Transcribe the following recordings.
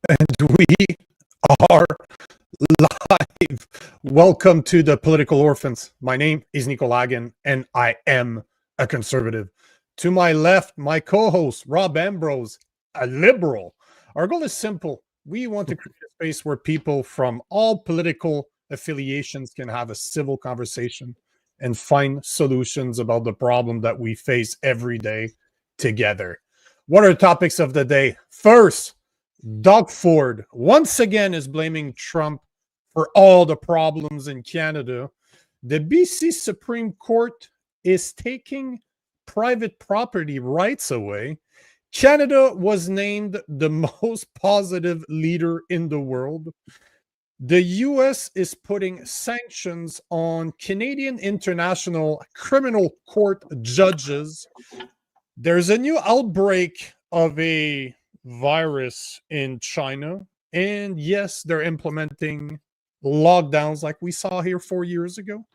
And we are live. Welcome to the Political Orphans. My name is Nico Lagan, and I am a conservative. To my left, my co-host, Rob Ambrose, a liberal. Our goal is simple. We want to create a space where people from all political affiliations can have a civil conversation and find solutions about the problem that we face every day together. What are the topics of the day? First, Doug Ford once again is blaming Trump for all the problems in Canada. The BC Supreme Court is taking private property rights away. Canada was named the most positive leader in the world. The US is putting sanctions on Canadian International Criminal Court judges. There's a new outbreak of a virus in China. And yes, they're implementing lockdowns like we saw here 4 years ago.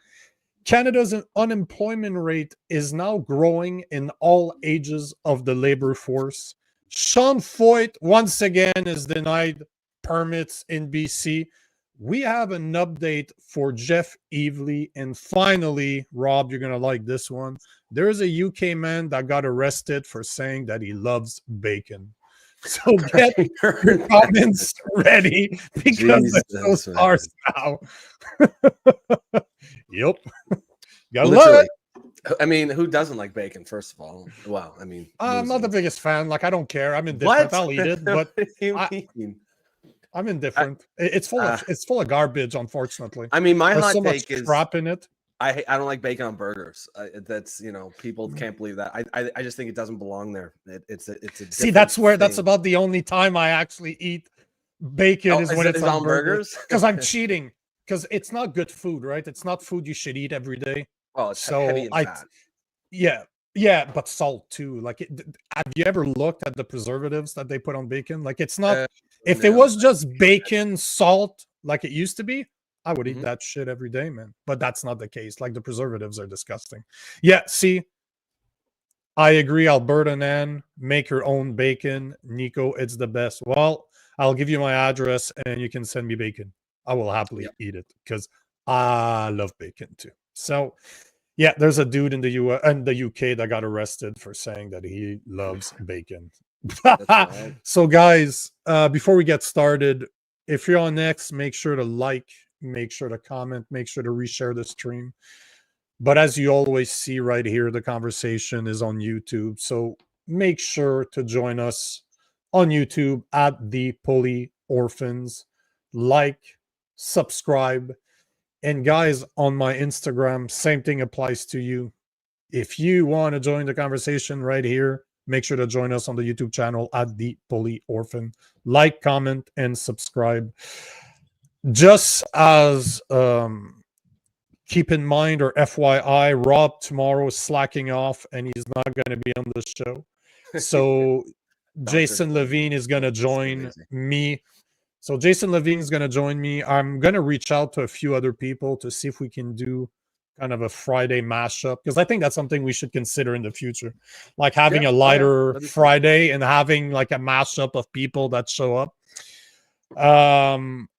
Canada's unemployment rate is now growing in all ages of the labor force. Sean Feucht once again is denied permits in BC. We have an update for Jeff Evely. And finally, Rob, you're going to like this one. There's a UK man that got arrested for saying that he loves bacon. So get your comments ready because it's so sparse now. Yep. Gotta love it. I mean, who doesn't like bacon, first of all? Well, I mean, I'm not the biggest fan. Like, I don't care. I'm indifferent. I'll eat it, but I'm indifferent. It's full of garbage, unfortunately. I mean, my hot so take is crap in it. I don't like bacon on burgers. That's, you know, people can't believe that. I just think it doesn't belong there. It's a see, that's where that's about the only time I actually eat bacon is when it's on burgers because I'm cheating because it's not good food, right? It's not food you should eat every day. Oh, it's heavy and fat. Yeah, but salt too. Like, have you ever looked at the preservatives that they put on bacon? Like, it's not. If it was just bacon, salt, like it used to be, I would eat that shit every day, man. But that's not the case. Like, the preservatives are disgusting. Yeah, see, I agree. Alberta Nan, make your own bacon. Nico, it's the best. Well, I'll give you my address and you can send me bacon. I will happily eat it because I love bacon too. So, yeah, there's a dude in the US and the UK that got arrested for saying that he loves bacon. Right. So, guys, before we get started, if you're on X, make sure to like, make sure to comment, make sure to reshare the stream. But as you always see right here, the conversation is on YouTube. So make sure to join us on YouTube at the Poli Orphans. Like, subscribe. And guys, on my Instagram, same thing applies to you. If you want to join the conversation right here, make sure to join us on the YouTube channel at the Poli Orphan. Like, comment, and subscribe. Just as keep in mind, or FYI, Rob tomorrow is slacking off and he's not going to be on the show. So Jason Levine is going to join me. So Jason Levine is going to join me. I'm going to reach out to a few other people to see if we can do kind of a Friday mashup, because I think that's something we should consider in the future, like having a lighter Friday and having like a mashup of people that show up.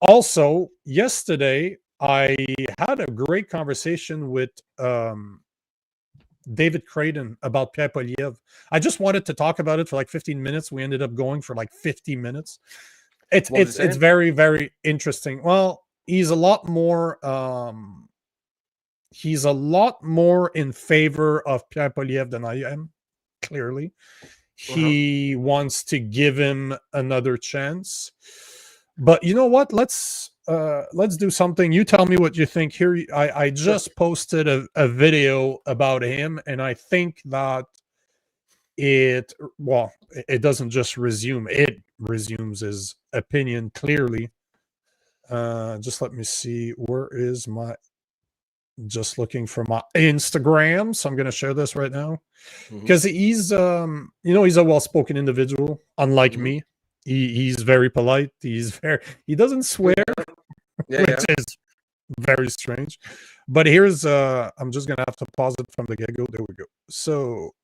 Also, yesterday I had a great conversation with David Creighton about Pierre Poilievre. I just wanted to talk about it for like 15 minutes. We ended up going for like 50 minutes. It's very, very interesting. Well, he's a lot more in favor of Pierre Poilievre than I am, clearly. He wants to give him another chance. But you know what? Let's do something. You tell me what you think here. I just posted a video about him, and I think that it doesn't just resume. It resumes his opinion clearly. Just let me see. Where is my... Just looking for my Instagram. So I'm going to share this right now. Because he's, he's a well-spoken individual, unlike me. He's very polite. He doesn't swear, which is very strange. But here's I'm just gonna have to pause it from the get-go. There we go. So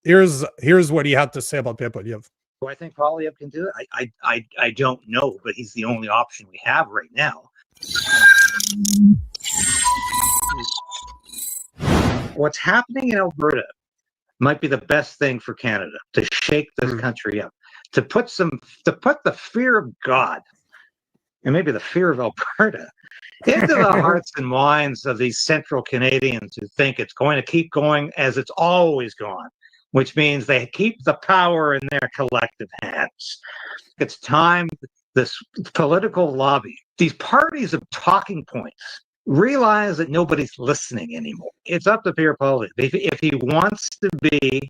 here's what he had to say about Pierre Poilievre. Do I think Polyev can do it? I don't know, but he's the only option we have right now. What's happening in Alberta might be the best thing for Canada, to shake this country up, to put the fear of God and maybe the fear of Alberta into the hearts and minds of these central Canadians who think it's going to keep going as it's always gone, which means they keep the power in their collective hands. It's time this political lobby, these parties of talking points, realize that nobody's listening anymore. It's up to Pierre Poilievre. If he wants to be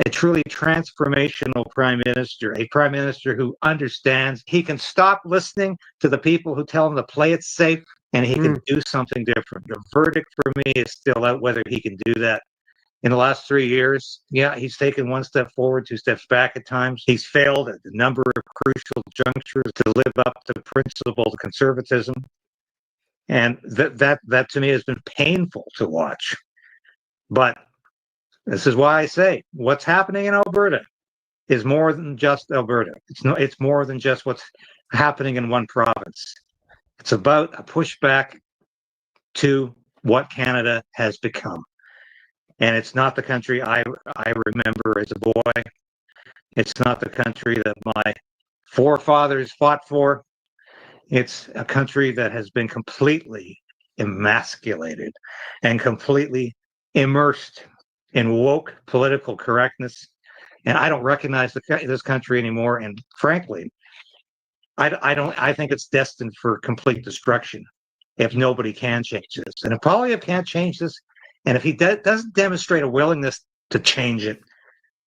a truly transformational prime minister, a prime minister who understands, he can stop listening to the people who tell him to play it safe, and he can do something different. The verdict for me is still out whether he can do that. In the last 3 years, yeah, he's taken one step forward, 2 steps back at times. He's failed at a number of crucial junctures to live up to the principle of conservatism. And that to me has been painful to watch. But this is why I say what's happening in Alberta is more than just Alberta. It's more than just what's happening in one province. It's about a pushback to what Canada has become. And it's not the country I remember as a boy. It's not the country that my forefathers fought for. It's a country that has been completely emasculated and completely immersed in woke political correctness. And I don't recognize this country anymore. And frankly, I think it's destined for complete destruction if nobody can change this. And if Polyev can't change this, and if he doesn't demonstrate a willingness to change it,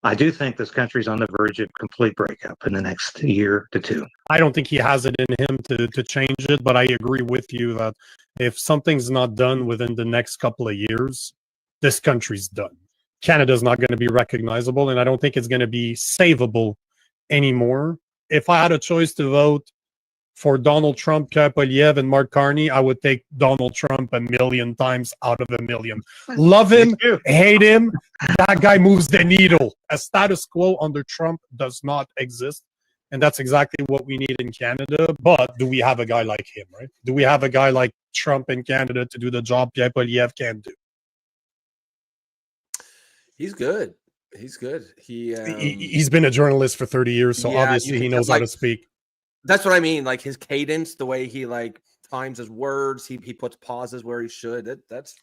I do think this country's on the verge of complete breakup in the next year to two. I don't think he has it in him to change it, but I agree with you that if something's not done within the next couple of years, this country's done. Canada's not going to be recognizable, and I don't think it's going to be savable anymore. If I had a choice to vote for Donald Trump, Pierre Poilievre, and Mark Carney, I would take Donald Trump 1,000,000 times out of 1,000,000. Love him, hate him. That guy moves the needle. A status quo under Trump does not exist. And that's exactly what we need in Canada. But do we have a guy like him, right? Do we have a guy like Trump in Canada to do the job Pierre Poilievre can't do? He's good. He's good. He's been a journalist for 30 years, so obviously he knows how to speak. That's what I mean. Like his cadence, the way he like times his words, he puts pauses where he should. That's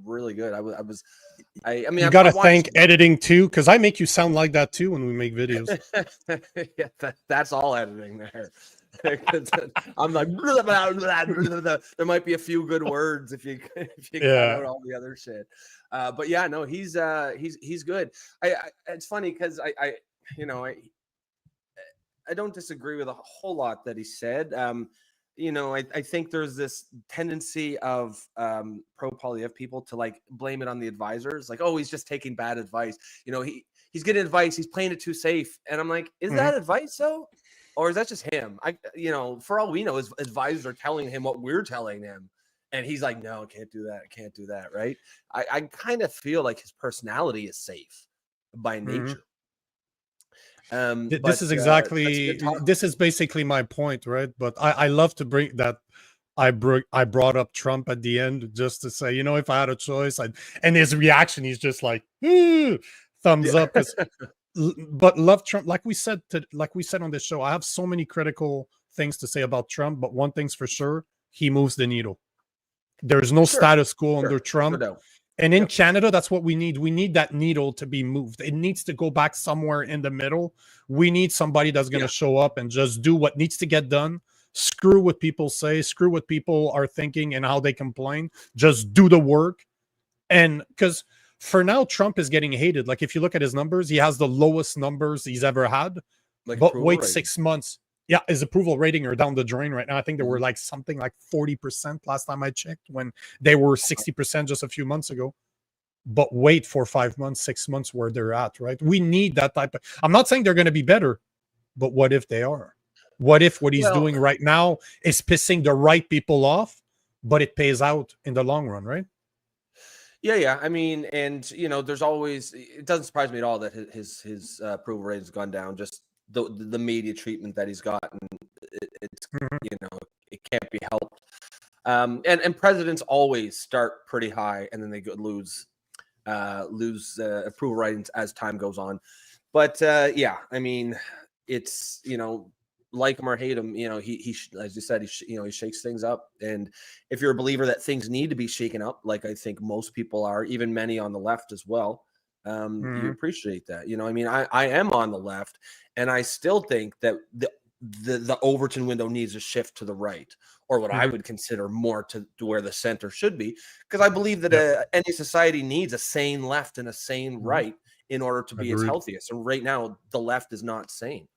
really good. I mean, you got to thank editing too, because I make you sound like that too when we make videos. Yeah, that's all editing there. I'm like, there might be a few good words if you cut out all the other shit. But yeah, no, he's good. It's funny because I don't disagree with a whole lot that he said. I think there's this tendency of pro Poilievre people to like blame it on the advisors. Like, oh, he's just taking bad advice. He's getting advice. He's playing it too safe. And I'm like, is that advice though? Or is that just him? For all we know, his advisors are telling him what we're telling him. And he's like, no, I can't do that. I can't do that. Right. I kind of feel like his personality is safe by nature. This is basically my point, right? But I love to bring that. I brought up Trump at the end just to say, if I had a choice, and his reaction, he's just like thumbs up. But love Trump, like we said on this show. I have so many critical things to say about Trump, but one thing's for sure: he moves the needle. There's no status quo under Trump. And in Canada, that's what we need. We need that needle to be moved. It needs to go back somewhere in the middle. We need somebody that's going to show up and just do what needs to get done. Screw what people say. Screw what people are thinking and how they complain. Just do the work. And because for now, Trump is getting hated. Like if you look at his numbers, he has the lowest numbers he's ever had. But wait 6 months. Yeah, his approval rating are down the drain right now. I think they were like something like 40% last time I checked, when they were 60% just a few months ago. But wait for 5 months, 6 months where they're at, right? We need that type of... I'm not saying they're going to be better, but what if they are? What if what he's doing right now is pissing the right people off, but it pays out in the long run, right? Yeah. I mean, and there's always... It doesn't surprise me at all that his approval rate has gone down. Just the media treatment that he's gotten. It's it can't be helped. And presidents always start pretty high and then they lose approval ratings as time goes on. But I mean, it's like him or hate him, he as you said, he shakes things up. And if you're a believer that things need to be shaken up, like I think most people are, even many on the left as well, you appreciate that. I mean, I am on the left, and I still think that the Overton window needs a shift to the right, or what I would consider more to where the center should be, because I believe that any society needs a sane left and a sane right in order to be its healthiest. And right now, the left is not sane.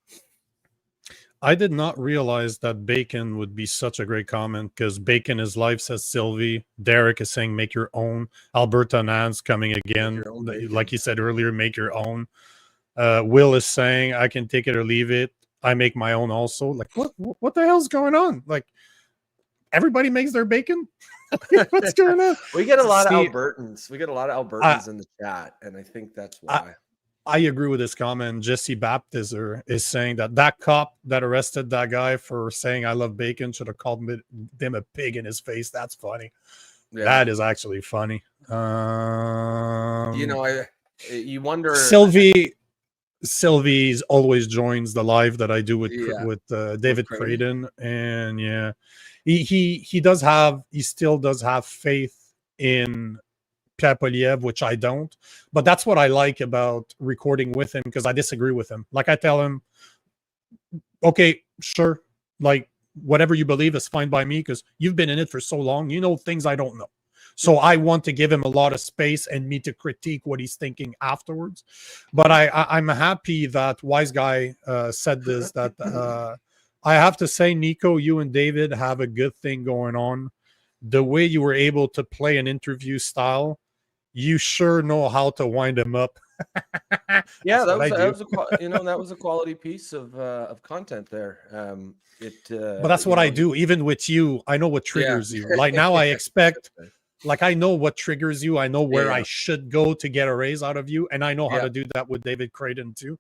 I did not realize that bacon would be such a great comment, because bacon is life, says Sylvie. Derek is saying make your own. Alberta Nance coming again. Like you said earlier, make your own. Will is saying I can take it or leave it. I make my own also. Like, what the hell's going on? Like, everybody makes their bacon? What's going on? We get a lot of Albertans. We get a lot of Albertans in the chat, and I think that's why. I agree with this comment. Jesse Baptizer is saying that cop that arrested that guy for saying I love bacon should have called him a pig in his face. That's funny. Yeah. That is actually funny. You wonder. Sylvie's always joins the live that I do with David Creighton, and he still does have faith in Pierre Poliev, which I don't, but that's what I like about recording with him, because I disagree with him. Like, I tell him, okay, sure, like whatever you believe is fine by me, because you've been in it for so long, things I don't know. So I want to give him a lot of space and me to critique what he's thinking afterwards. But I'm happy that Wise Guy said this, that I have to say, Nico, you and David have a good thing going on. The way you were able to play an interview style, you sure know how to wind them up. Yeah, that was a quality piece of content there. But that's what I do. Even with you, I know what triggers you. Like, now I expect, like, I know what triggers you. I know where I should go to get a raise out of you, and I know how to do that with David Creighton too.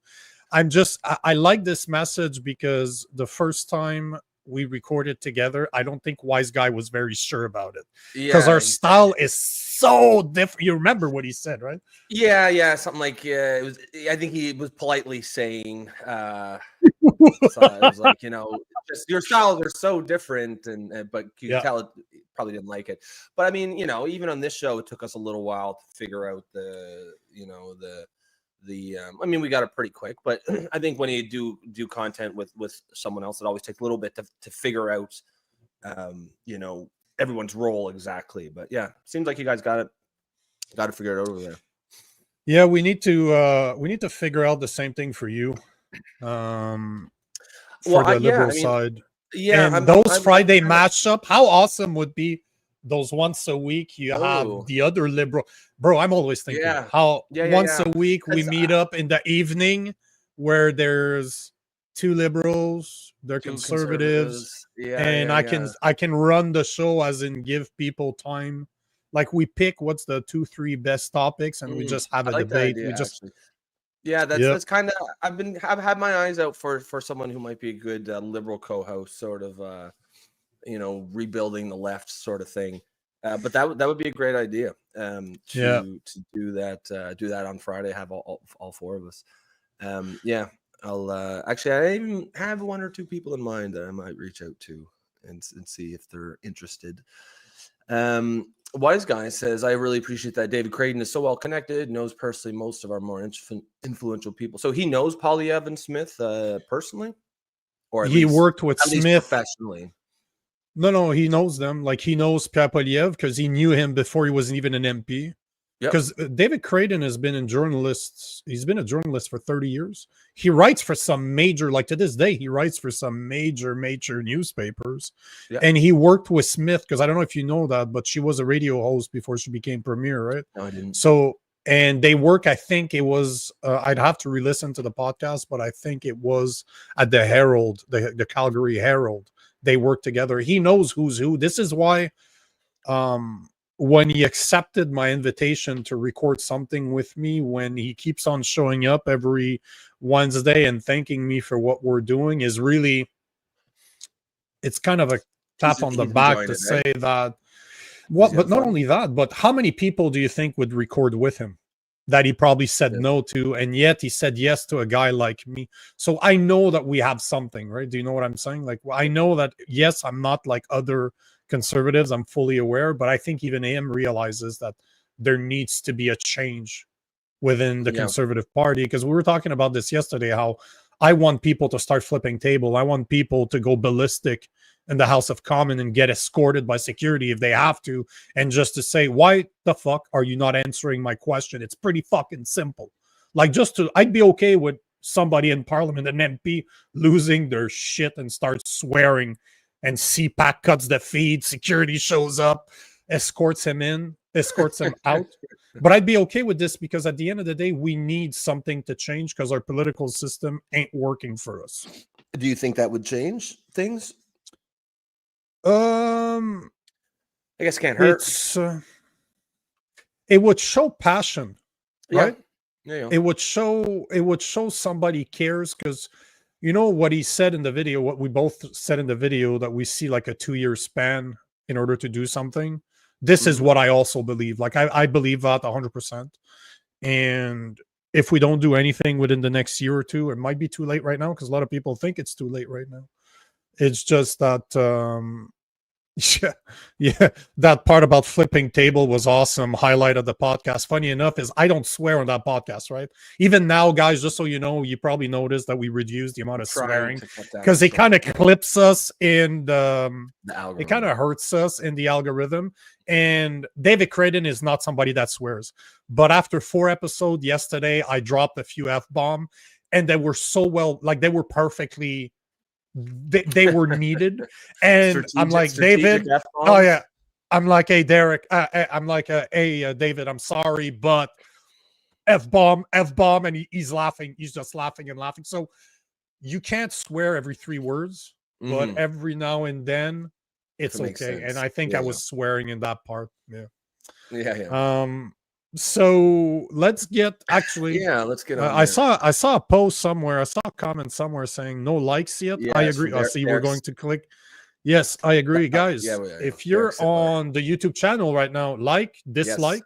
I like this message, because the first time we recorded together, I don't think Wise Guy was very sure about it, because our style is so different. You remember what he said, right? Yeah, something like it was. I think he was politely saying, so it was like, just your styles are so different, but you can tell it probably didn't like it. But I mean, even on this show, it took us a little while to figure out I mean, we got it pretty quick, but I think when you do content with someone else, it always takes a little bit to figure out, everyone's role exactly. But yeah, seems like you guys got it figured out over there. Yeah, we need to figure out the same thing for you, for the liberal side. Yeah, and those Friday matchup, how awesome would be those once a week you have the other liberal. Bro, I'm always thinking how once a week we meet up in the evening where there's two liberals, they're conservatives, and I can run the show, as in give people time. Like, we pick what's the 2-3 best topics, and we just have a debate. That's kind of, I've had my eyes out for someone who might be a good liberal co-host, sort of rebuilding the left sort of thing. But that would be a great idea to do that on Friday, have all four of us. I'll actually, I even have one or two people in mind that I might reach out to and see if they're interested. Wise Guy says, I really appreciate that David Creighton is so well connected, knows personally most of our more influential people. So he knows Poliev and Smith personally, or he worked with Smith professionally. No, he knows them. Like, he knows Pierre Poliev because he knew him before he wasn't even an MP. Because David Creighton has been he's been a journalist for 30 years. He writes for some major, like to this day, he writes for some major newspapers. And he worked with Smith, because I don't know if you know that, but she was a radio host before she became premier, right? No, I didn't. So, and they work, I think it was, I'd have to re-listen to the podcast, but I think it was at the Herald, the Calgary Herald. They work together. He knows who's who. This is why when he accepted my invitation to record something with me, when he keeps on showing up every Wednesday and thanking me for what we're doing, is really, it's kind of a tap on the back to say that, what, but not only that, but how many people do you think would record with him that he probably said no to, and yet he said yes to a guy like me? So I know that we have something, right? Do you know what I'm saying? Like, I know that, yes, I'm not like other conservatives, I'm fully aware, but I think even him realizes that there needs to be a change within the Conservative Party, because we were talking about this yesterday, how I want people to start flipping table. I want people to go ballistic in the House of Commons and get escorted by security if they have to, and just to say, why the fuck are you not answering my question? It's pretty fucking simple. Like, just to, I'd be okay with somebody in Parliament, an MP, losing their shit and start swearing, and CPAC cuts the feed, security shows up, escorts him out. But I'd be okay with this, because at the end of the day, we need something to change, because our political system ain't working for us. Do you think that would change things? I guess it can't hurt. It would show passion, right? Yeah. It would show somebody cares, because you know what he said in the video, what we both said in the video, that we see like a 2-year span in order to do something. This is what I also believe. Like, I believe that 100%. And if we don't do anything within the next year or two, it might be too late right now, because a lot of people think it's too late right now. It's just that that part about flipping table was awesome. Highlight of the podcast, funny enough, is I don't swear on that podcast, right? Even now, guys, just so you know, you probably noticed that we reduced the amount of swearing, because it kind of clips us in the it kind of hurts us in the algorithm. And David Creighton is not somebody that swears, but after 4 episodes yesterday, I dropped a few F-bomb, and they were so well, like, they were perfectly, they were needed. And I'm like, David, oh yeah, I'm like, hey Derek, I'm like, hey David, I'm sorry, but F-bomb, and he's laughing, he's just laughing and laughing. So you can't swear every 3 words, but every now and then it's okay. And I think I was swearing in that part. So let's get, actually, let's get on I saw a post somewhere, I saw a comment somewhere saying no likes yet. I agree. I see we're going to click. Yes, I agree, guys. If you're on the YouTube channel right now, like, dislike,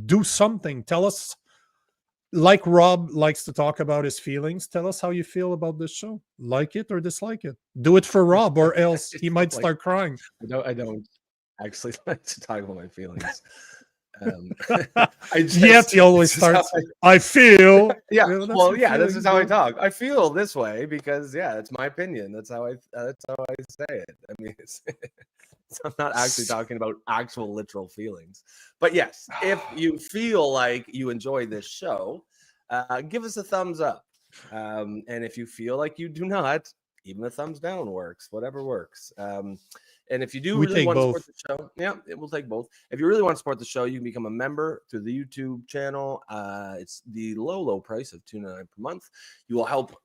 do something. Tell us, like Rob likes to talk about his feelings, tell us how you feel about this show. Like it or dislike it. Do it for Rob, or else he might start crying. I don't actually like to talk about my feelings. Yet he always starts, I feel. This is how I talk. I feel this way because it's my opinion. That's how I say it. I mean, I'm not actually talking about actual literal feelings. But yes, if you feel like you enjoy this show, give us a thumbs up. And if you feel like you do not, even a thumbs down works. Whatever works. And if you do really want to support the show, it will take both. If you really want to support the show, you can become a member through the YouTube channel. It's the low price of $2.99 per month. You will help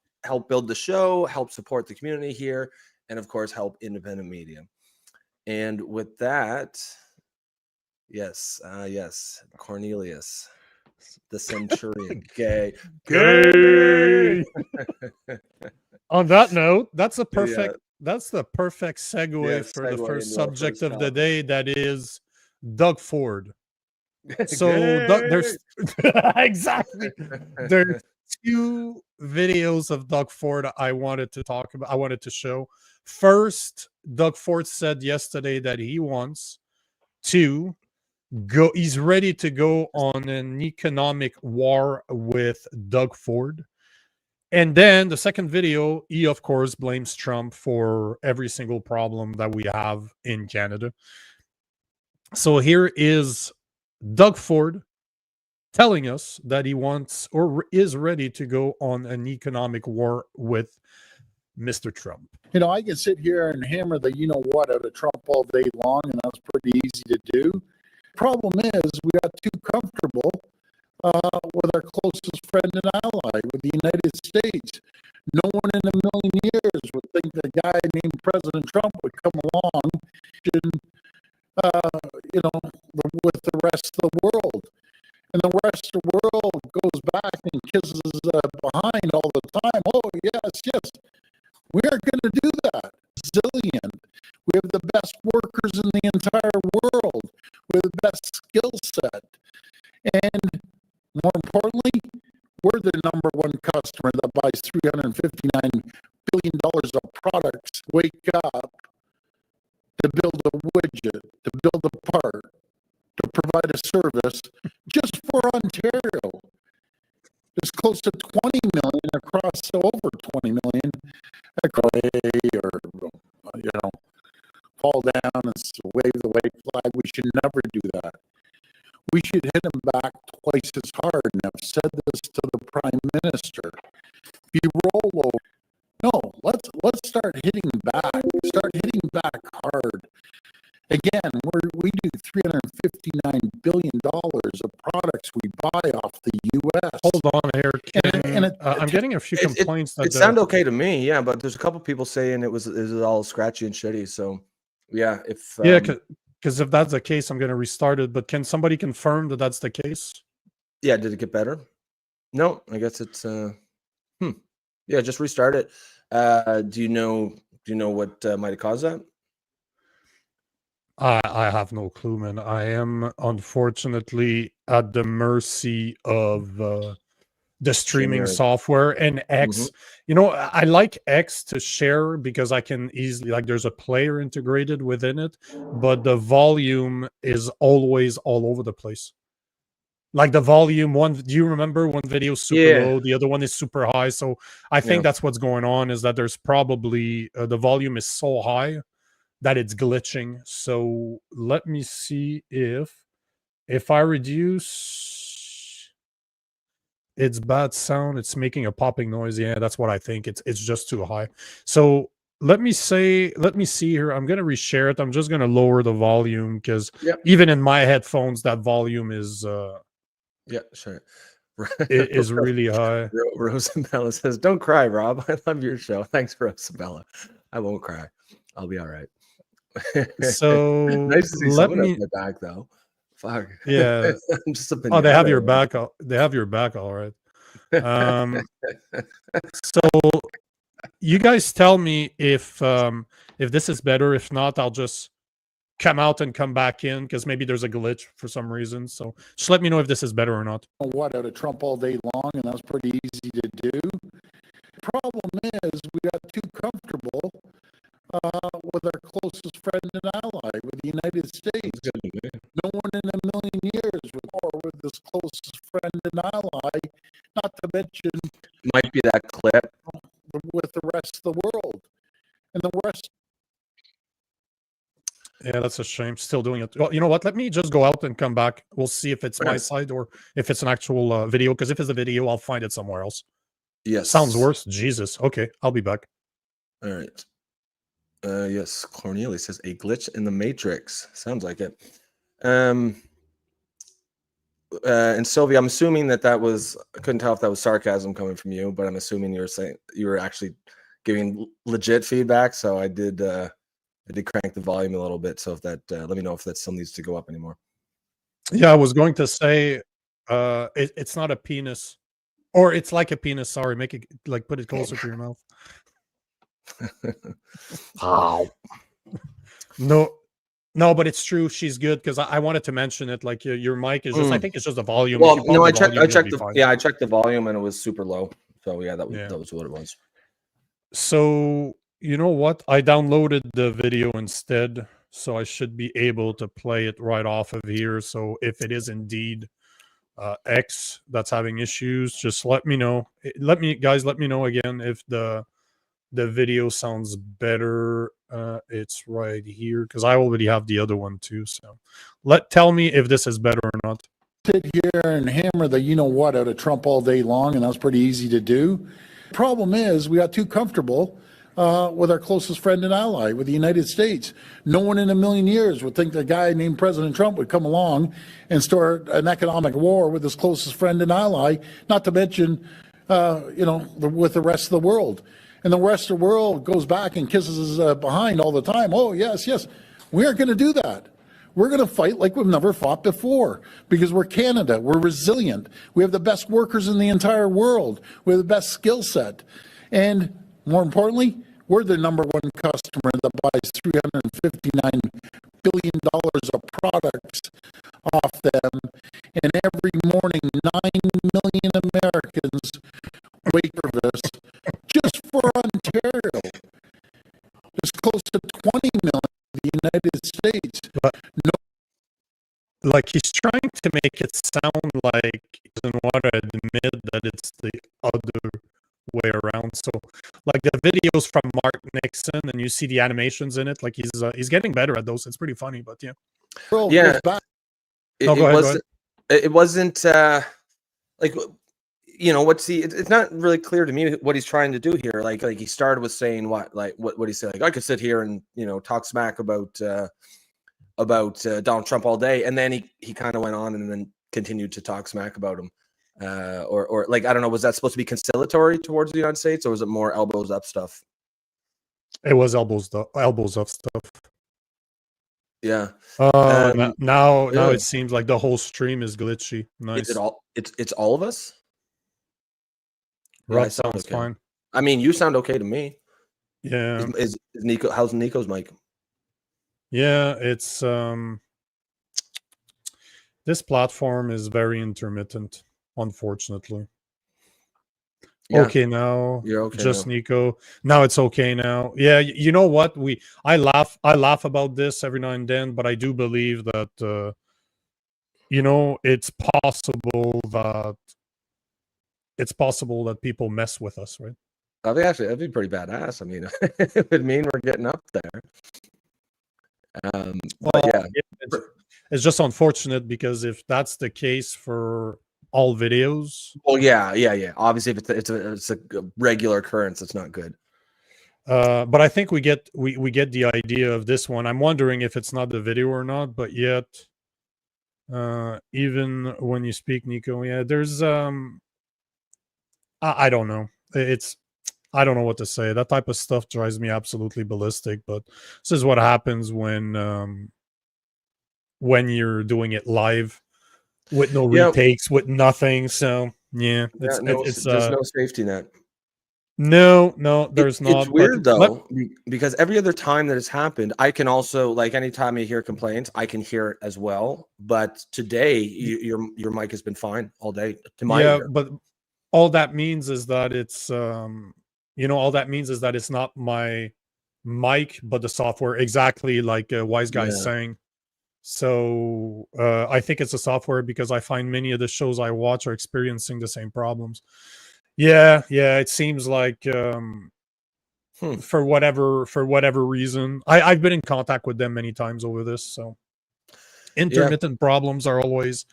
build the show, help support the community here, and of course, help independent media. And with that, yes, Cornelius, the Centurion, gay. On that note, that's a perfect. That's the perfect segue for the first subject of the day. That is Doug Ford. So there's exactly, there's 2 videos of Doug Ford I wanted to talk about. I wanted to show. First, Doug Ford said yesterday that he wants to go. He's ready to go on an economic war with Doug Ford. And then the second video, he, of course, blames Trump for every single problem that we have in Canada. So here is Doug Ford telling us that he wants or is ready to go on an economic war with Mr. Trump. You know, I can sit here and hammer the you-know-what out of Trump all day long, and that's pretty easy to do. Problem is, we got too comfortable with our closest friend and ally, with the United States. No one in a million years would think that a guy named President Trump would come along and, with the rest of the world. And the rest of the world goes back and kisses behind all the time. Oh, yes, we are going to do that. Resilient. We have the best workers in the entire world. We have the best skill set. And more importantly, we're the number one customer that buys $359 billion of products. Wake up to build a widget, to build a part, to provide a service just for Ontario. There's close to 20 million across, over 20 million across, or, fall down and wave the white flag. We should never do that. We should hit them back twice as hard. And I've said this to the Prime Minister. If you roll over, no, let's start hitting back. Start hitting back hard. Again, we do $359 billion of products we buy off the U.S. Hold on here. I'm getting a few complaints. It sounded okay to me, yeah, but there's a couple people saying it was all scratchy and shitty. So, yeah, because if that's the case, I'm going to restart it. But can somebody confirm that that's the case? Yeah, did it get better? No, I guess it's yeah, just restart it. Do you know what might have caused that? I have no clue, man. I am unfortunately at the mercy of the streaming software and X. I like X to share because I can easily, like, there's a player integrated within it, but the volume is always all over the place. Like the volume one, do you remember one video is super low, the other one is super high? So I think that's what's going on, is that there's probably the volume is so high that it's glitching. So let me see if I reduce its bad sound, it's making a popping noise. Yeah, that's what I think. It's just too high. So let me see here. I'm gonna reshare it. I'm just gonna lower the volume because even in my headphones, that volume is sure. It is really high. Rosabella says, "Don't cry, Rob. I love your show. Thanks, Rosabella. I won't cry. I'll be all right." So nice to see someone at my back, though. Fuck. Yeah. I'm just up in they have your back. They have your back, all right. So you guys tell me if this is better. If not, I'll just come out and come back in because maybe there's a glitch for some reason. So just let me know if this is better or not. What, out of Trump all day long, and that's pretty easy to do. Problem is, we got too comfortable with our closest friend and ally, with the United States. No one in a million years with this closest friend and ally, not to mention might be that clip with the rest of the world. And the rest. Yeah, that's a shame. Still doing it. Well, you know what? Let me just go out and come back. We'll see if it's my side or if it's an actual video. Because if it's a video, I'll find it somewhere else. Yes. Sounds worse. Jesus. Okay, I'll be back. All right. Yes, Cornelius says a glitch in the Matrix. Sounds like it. And Sylvia, I'm assuming that was, I couldn't tell if that was sarcasm coming from you, but I'm assuming you were saying you were actually giving legit feedback. So I did crank the volume a little bit. So if that, let me know if that still needs to go up anymore. Yeah, I was going to say, it's not a penis, or it's like a penis. Sorry, make it like put it closer to your mouth. No, but it's true. She's good because I wanted to mention it. Like your mic is just, I think it's just the volume. Well, no, I checked the volume and it was super low. So yeah, that was what it was. So you know what? I downloaded the video instead, so I should be able to play it right off of here. So if it is indeed X that's having issues, just let me know. Let me know again if the video sounds better. It's right here because I already have the other one too. So tell me if this is better or not. Sit here and hammer the out of Trump all day long, and that's pretty easy to do. Problem is, we got too comfortable with our closest friend and ally, with the United States. No one in a million years would think the guy named President Trump would come along and start an economic war with his closest friend and ally, not to mention, with the rest of the world. And the rest of the world goes back and kisses behind all the time. Oh, yes, we aren't going to do that. We're going to fight like we've never fought before because we're Canada. We're resilient. We have the best workers in the entire world. We have the best skill set. And more importantly, we're the number one customer that buys $359 billion of products off them. And every morning, 9 million Americans wait for this just for Ontario. There's close to 20 million in the United States. But like he's trying to make it sound like he doesn't want to admit that it's the other way around. So like the videos from Mark Nixon, and you see the animations in it, like he's getting better at those. It's pretty funny, but yeah. Well, Yeah. It wasn't like, you know, it's not really clear to me what he's trying to do here. Like he started with saying what he said, like I could sit here and, you know, talk smack about Donald Trump all day, and then he kind of went on and then continued to talk smack about him, or like, I don't know, was that supposed to be conciliatory towards the United States, or was it more elbows up stuff? It was elbows up stuff. Yeah. Now yeah. it seems like the whole stream is glitchy. Nice. Is it all? It's all of us. Rob I sound sounds okay. fine. I mean, you sound okay to me. Yeah. Is Nico? How's Nico's mic? Yeah, it's this platform is very intermittent, unfortunately. Yeah. Okay now. You're okay Just now. Nico. Now it's okay now. Yeah, you know what? I laugh about this every now and then, but I do believe that you know, it's possible that people mess with us, right? That'd be pretty badass. I mean, it would mean we're getting up there. But yeah, it's just unfortunate because if that's the case for all videos, well, yeah. Obviously, if it's a regular occurrence, it's not good. but I think we get the idea of this one. I'm wondering if it's not the video or not, but yet, even when you speak, Nico, yeah, there's I don't know. I don't know what to say. That type of stuff drives me absolutely ballistic. But this is what happens when you're doing it live with no retakes, with nothing. So yeah, there's no safety net. No, there's not. It's weird though, because every other time that it's happened, I can also, like, anytime I hear complaints, I can hear it as well. But today, your mic has been fine all day. To my ear. But all that means is that it's all that means is that it's not my mic, but the software, exactly like Wise Guy is saying. So I think it's a software because I find many of the shows I watch are experiencing the same problems. Yeah, it seems like for whatever reason, I've been in contact with them many times over this. So intermittent problems are always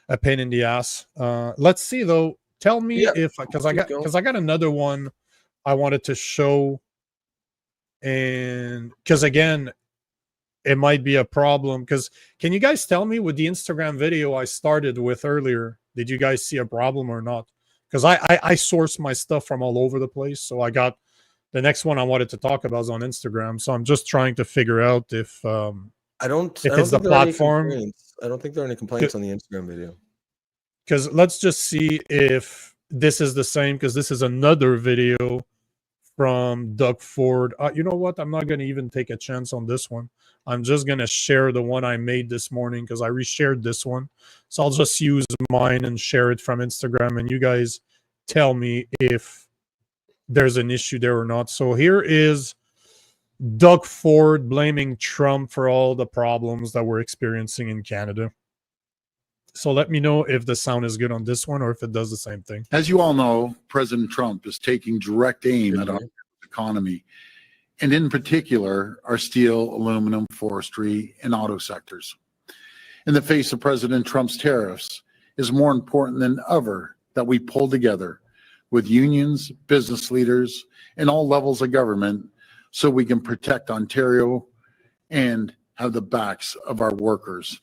a pain in the ass. Let's see though. Tell me if because I got another one I wanted to show, and because again, it might be a problem. Because can you guys tell me with the Instagram video I started with earlier, did you guys see a problem or not? Because I source my stuff from all over the place, so I got the next one I wanted to talk about is on Instagram. So I'm just trying to figure out if it's the platform. I don't think there are any complaints on the Instagram video. Because let's just see if this is the same, because this is another video from Doug Ford. You know what? I'm not going to even take a chance on this one. I'm just going to share the one I made this morning because I reshared this one. So I'll just use mine and share it from Instagram, and you guys tell me if there's an issue there or not. So here is Doug Ford blaming Trump for all the problems that we're experiencing in Canada. So let me know if the sound is good on this one or if it does the same thing. As you all know, President Trump is taking direct aim at our economy, and in particular, our steel, aluminum, forestry, and auto sectors. In the face of President Trump's tariffs, it is more important than ever that we pull together with unions, business leaders, and all levels of government so we can protect Ontario and have the backs of our workers.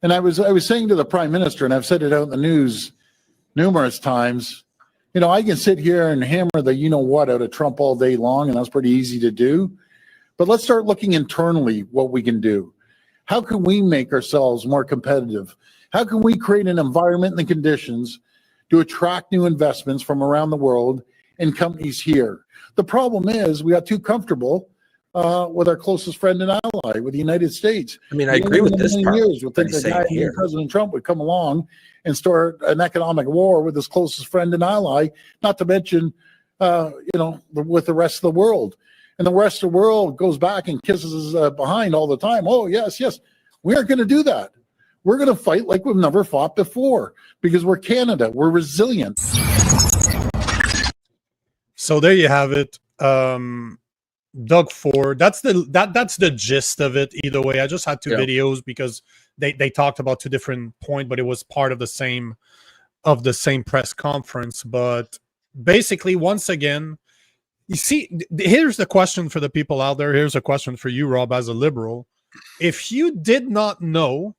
And I was saying to the Prime Minister, and I've said it out in the news numerous times, you know, I can sit here and hammer the you-know-what out of Trump all day long, and that's pretty easy to do. But let's start looking internally what we can do. How can we make ourselves more competitive? How can we create an environment and the conditions to attract new investments from around the world and companies here? The problem is we got too comfortable with our closest friend and ally, with the United States. I mean, I agree with this part. Years, we'll think the guy, President Trump, would come along and start an economic war with his closest friend and ally, not to mention, with the rest of the world. And the rest of the world goes back and kisses behind all the time. Oh, yes, yes. We aren't going to do that. We're going to fight like we've never fought before because we're Canada. We're resilient. So there you have it. Doug Ford. That's the gist of it. Either way, I just had two videos because they talked about two different points, but it was part of the same press conference. But basically, once again, you see, here's the question for the people out there. Here's a question for you, Rob, as a liberal. If you did not know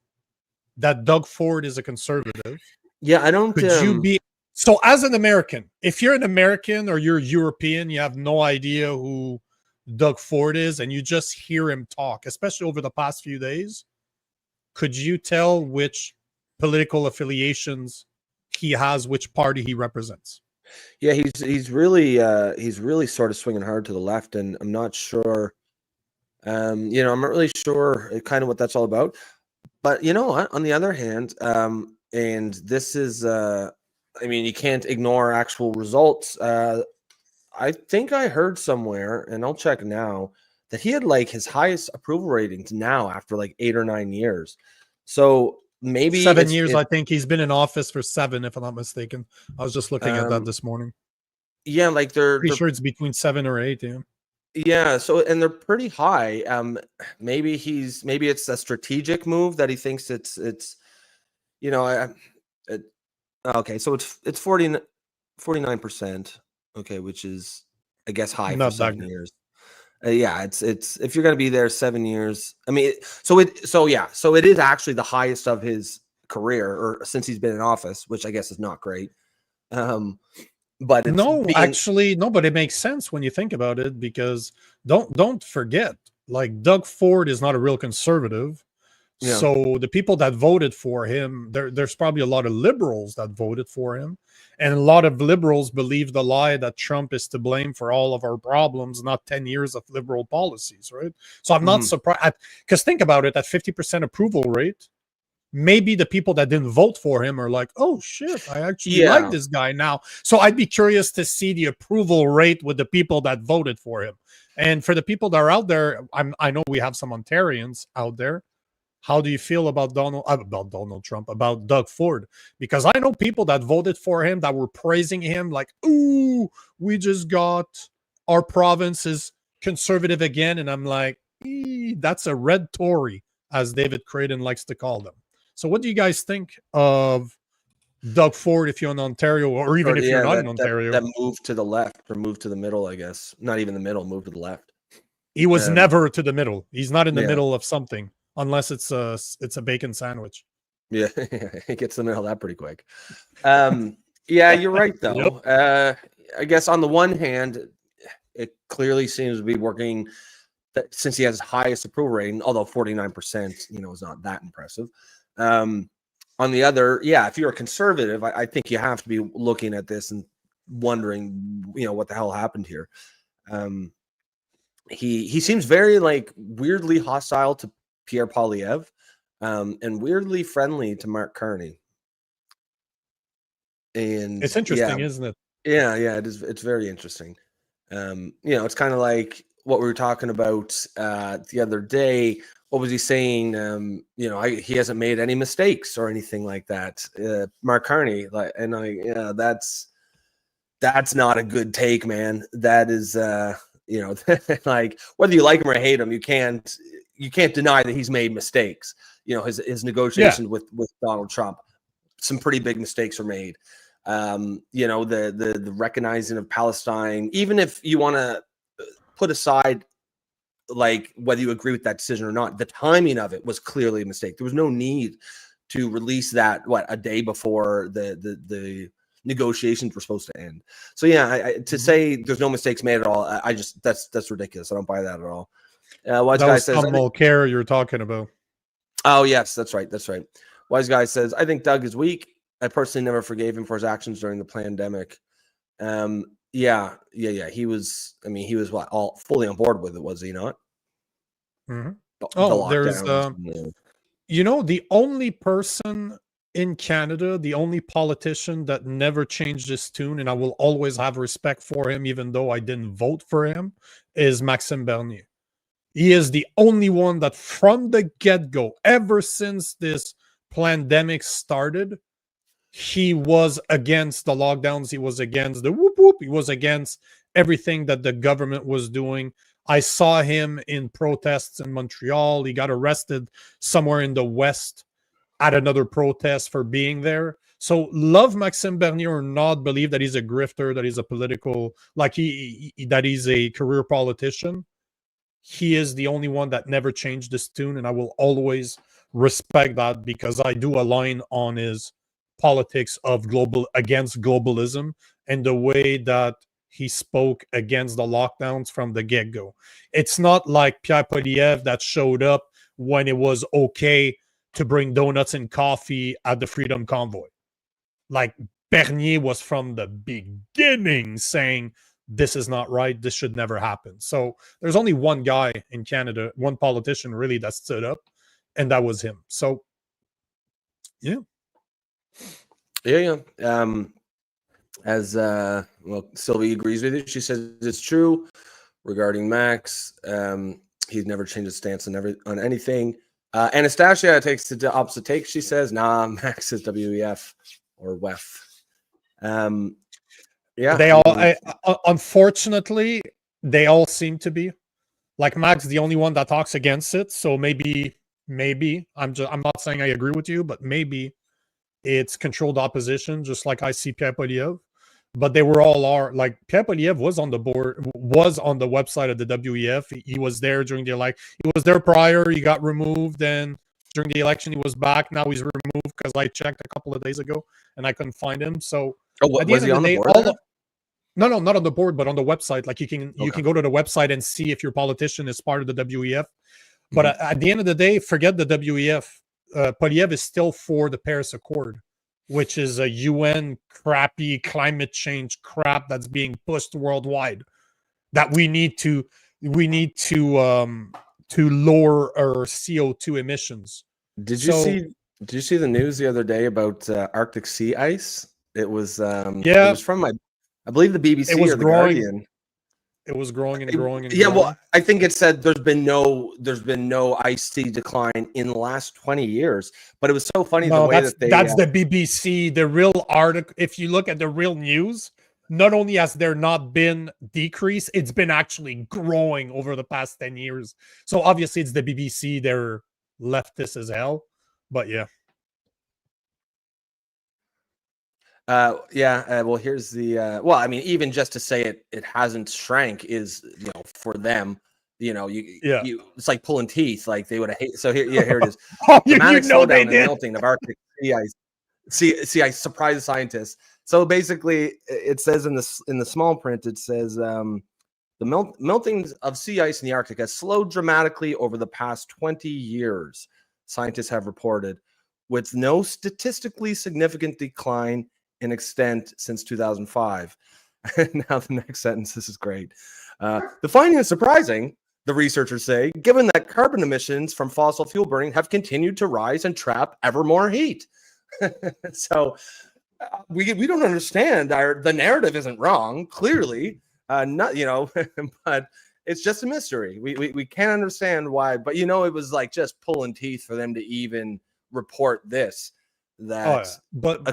that Doug Ford is a conservative, I don't. Could you be so? As an American, if you're an American or you're European, you have no idea who Doug Ford is, and you just hear him talk, especially over the past few days. Could you tell which political affiliations he has, which party he represents? Yeah, he's really sort of swinging hard to the left, and I'm not sure. I'm not really sure kind of what that's all about. But you know what? On the other hand, and this is, you can't ignore actual results. I think I heard somewhere, and I'll check now, that he had like his highest approval ratings now after like 8 or 9 years. So maybe 7 years. I think he's been in office for 7, if I'm not mistaken. I was just looking at that this morning. Yeah, like they're pretty sure it's between 7 or 8. Yeah. Yeah. So, and they're pretty high. Maybe it's a strategic move that he thinks it's okay. So it's 49%. Okay, which is, I guess, high for 7 years. It's if you're going to be there 7 years. I mean, so it is actually the highest of his career, or since he's been in office, which I guess is not great. But it's but it makes sense when you think about it, because don't forget, like, Doug Ford is not a real conservative. Yeah. So the people that voted for him, there's probably a lot of liberals that voted for him. And a lot of liberals believe the lie that Trump is to blame for all of our problems, not 10 years of liberal policies, right? So I'm not surprised, because think about it, at 50% approval rate, maybe the people that didn't vote for him are like, oh shit, I actually like this guy now. So I'd be curious to see the approval rate with the people that voted for him. And for the people that are out there, I know we have some Ontarians out there. How do you feel about Donald Trump, about Doug Ford? Because I know people that voted for him that were praising him, like, ooh, we just got our province is conservative again. And I'm like, that's a red Tory, as David Creighton likes to call them. So what do you guys think of Doug Ford if you're in Ontario, or even if you're not in Ontario? That move to the left, or move to the middle, I guess. Not even the middle, move to the left. He was never to the middle. He's not in the middle of something. Unless it's a bacon sandwich. Yeah, he gets in the middle of that pretty quick. Yeah, you're right, though. Yep. I guess on the one hand, it clearly seems to be working, since he has the highest approval rating, although 49%, is not that impressive. On the other, if you're a conservative, I think you have to be looking at this and wondering, what the hell happened here. He seems very, like, weirdly hostile to Pierre Poilievre, and weirdly friendly to Mark Carney. And it's interesting, isn't it? Yeah, it is. It's very interesting. It's kind of like what we were talking about the other day. What was he saying? He hasn't made any mistakes or anything like that. Mark Carney, that's not a good take, man. That is, like, whether you like him or hate him, you can't deny that he's made mistakes. His negotiations with Donald Trump, some pretty big mistakes were made. The recognizing of Palestine, even if you want to put aside, like, whether you agree with that decision or not, the timing of it was clearly a mistake. There was no need to release that, a day before the negotiations were supposed to end. So to say there's no mistakes made at all, that's ridiculous. I don't buy that at all. That was Tom Mulcair you're talking about. Oh, yes, that's right. That's right. Wise Guy says, I think Doug is weak. I personally never forgave him for his actions during the pandemic. Yeah. He was, I mean, he was all fully on board with it, was he not? Mm-hmm. The There's, lockdowns. the only person in Canada, the only politician that never changed his tune, and I will always have respect for him, even though I didn't vote for him, is Maxime Bernier. He is the only one that from the get-go, ever since this pandemic started, he was against the lockdowns. He was against the whoop whoop. He was against everything that the government was doing. I saw him in protests in Montreal. He got arrested somewhere in the West at another protest for being there. So love Maxime Bernier or not, believe that he's a grifter, that he's a political, that he's a career politician. He is the only one that never changed his tune, and I will always respect that because I do align on his politics of against globalism and the way that he spoke against the lockdowns from the get-go. It's not like Pierre Poilievre that showed up when it was okay to bring donuts and coffee at the Freedom Convoy. Like Bernier was from the beginning saying, this is not right. This should never happen. So there's only one guy in Canada, one politician really that stood up, and that was him. So, yeah. Sylvie agrees with you. She says it's true regarding Max. He's never changed his stance on anything. Anastasia takes the opposite take. She says, nah, Max is WEF or WEF. They all, unfortunately, they all seem to be. Like Max, the only one that talks against it. So maybe, I'm not saying I agree with you, but maybe it's controlled opposition, just like I see Pierre Poilievre. But they were all like Pierre Poilievre was on the board, was on the website of the WEF. He was there during the election. He was there prior. He got removed. Then during the election, he was back. Now he's removed because I checked a couple of days ago and I couldn't find him. So was he on the board? No, not on the board, but on the website. Like you can go to the website and see if your politician is part of the WEF. But at the end of the day, forget the WEF. Poilievre is still for the Paris Accord, which is a UN crappy climate change crap that's being pushed worldwide. That we need to lower our CO2 emissions. Did you see the news the other day about Arctic sea ice? It was it was from I believe the BBC or the Guardian. It was growing and growing and growing. Well, I think it said there's been no ice sea decline in the last 20 years. But it was so funny the way that's the BBC. The real article, if you look at the real news, not only has there not been decrease, it's been actually growing over the past 10 years. So obviously it's the BBC. They're leftist as hell. But yeah. Well, here's the I mean, even just to say it hasn't shrank is, for them, it's like pulling teeth. Like they would have hated. So here it is. Dramatic slowdown and melting of Arctic sea ice. See, I surprised the scientists. So basically, it says in the small print, it says the melting of sea ice in the Arctic has slowed dramatically over the past 20 years. Scientists have reported, with no statistically significant decline in extent since 2005. Now the next sentence, this is great. The finding is surprising, the researchers say, given that carbon emissions from fossil fuel burning have continued to rise and trap ever more heat. So we don't understand. The narrative isn't wrong, clearly. But it's just a mystery. We can't understand why. But it was like just pulling teeth for them to even report this. But the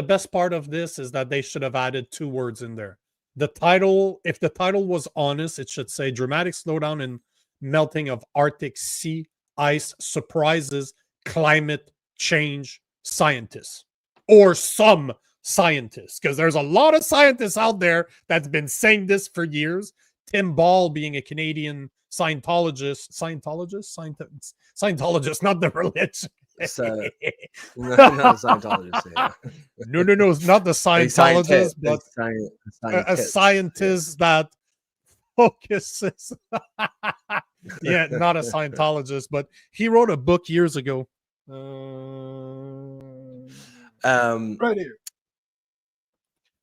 best part of this is that they should have added 2 words in there. The title, if the title was honest, it should say dramatic slowdown in melting of Arctic sea ice surprises climate change scientists, or some scientists, because there's a lot of scientists out there that's been saying this for years. Tim Ball, being a Canadian Scientologist, not the religion. Not a Scientologist. Yeah. No, it's not the Scientologist, but a scientist that focuses. Yeah, not a Scientologist, but he wrote a book years ago. Right here.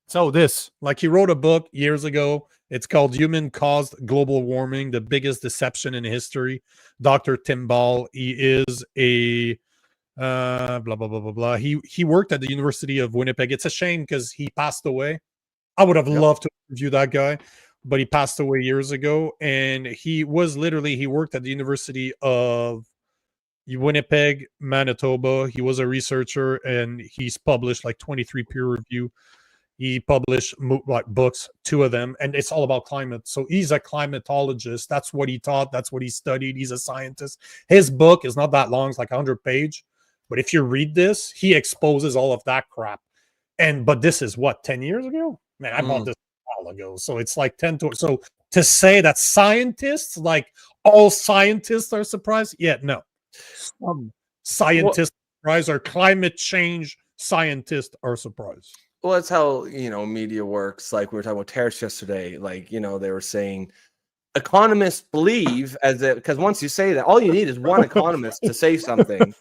So he wrote a book years ago. It's called Human Caused Global Warming, the Biggest Deception in History. Dr. Tim Ball, he is a blah blah blah blah blah. He worked at the University of Winnipeg. It's a shame because he passed away. I would have loved to interview that guy, but he passed away years ago. And he worked at the University of Winnipeg, Manitoba. He was a researcher, and he's published like 23 peer review. He published like books, 2 of them, and it's all about climate. So he's a climatologist. That's what he taught. That's what he studied. He's a scientist. His book is not that long. It's like 100 pages. But if you read this, he exposes all of that crap. But this is what, 10 years ago? Man, I bought this a while ago. So it's like 10 to, so to say that scientists, like all scientists are surprised. Yeah, no. Some scientists are surprised, or climate change scientists are surprised. Well, that's how, media works. Like we were talking about tariffs yesterday, like, they were saying economists believe because once you say that, all you need is one economist to say something.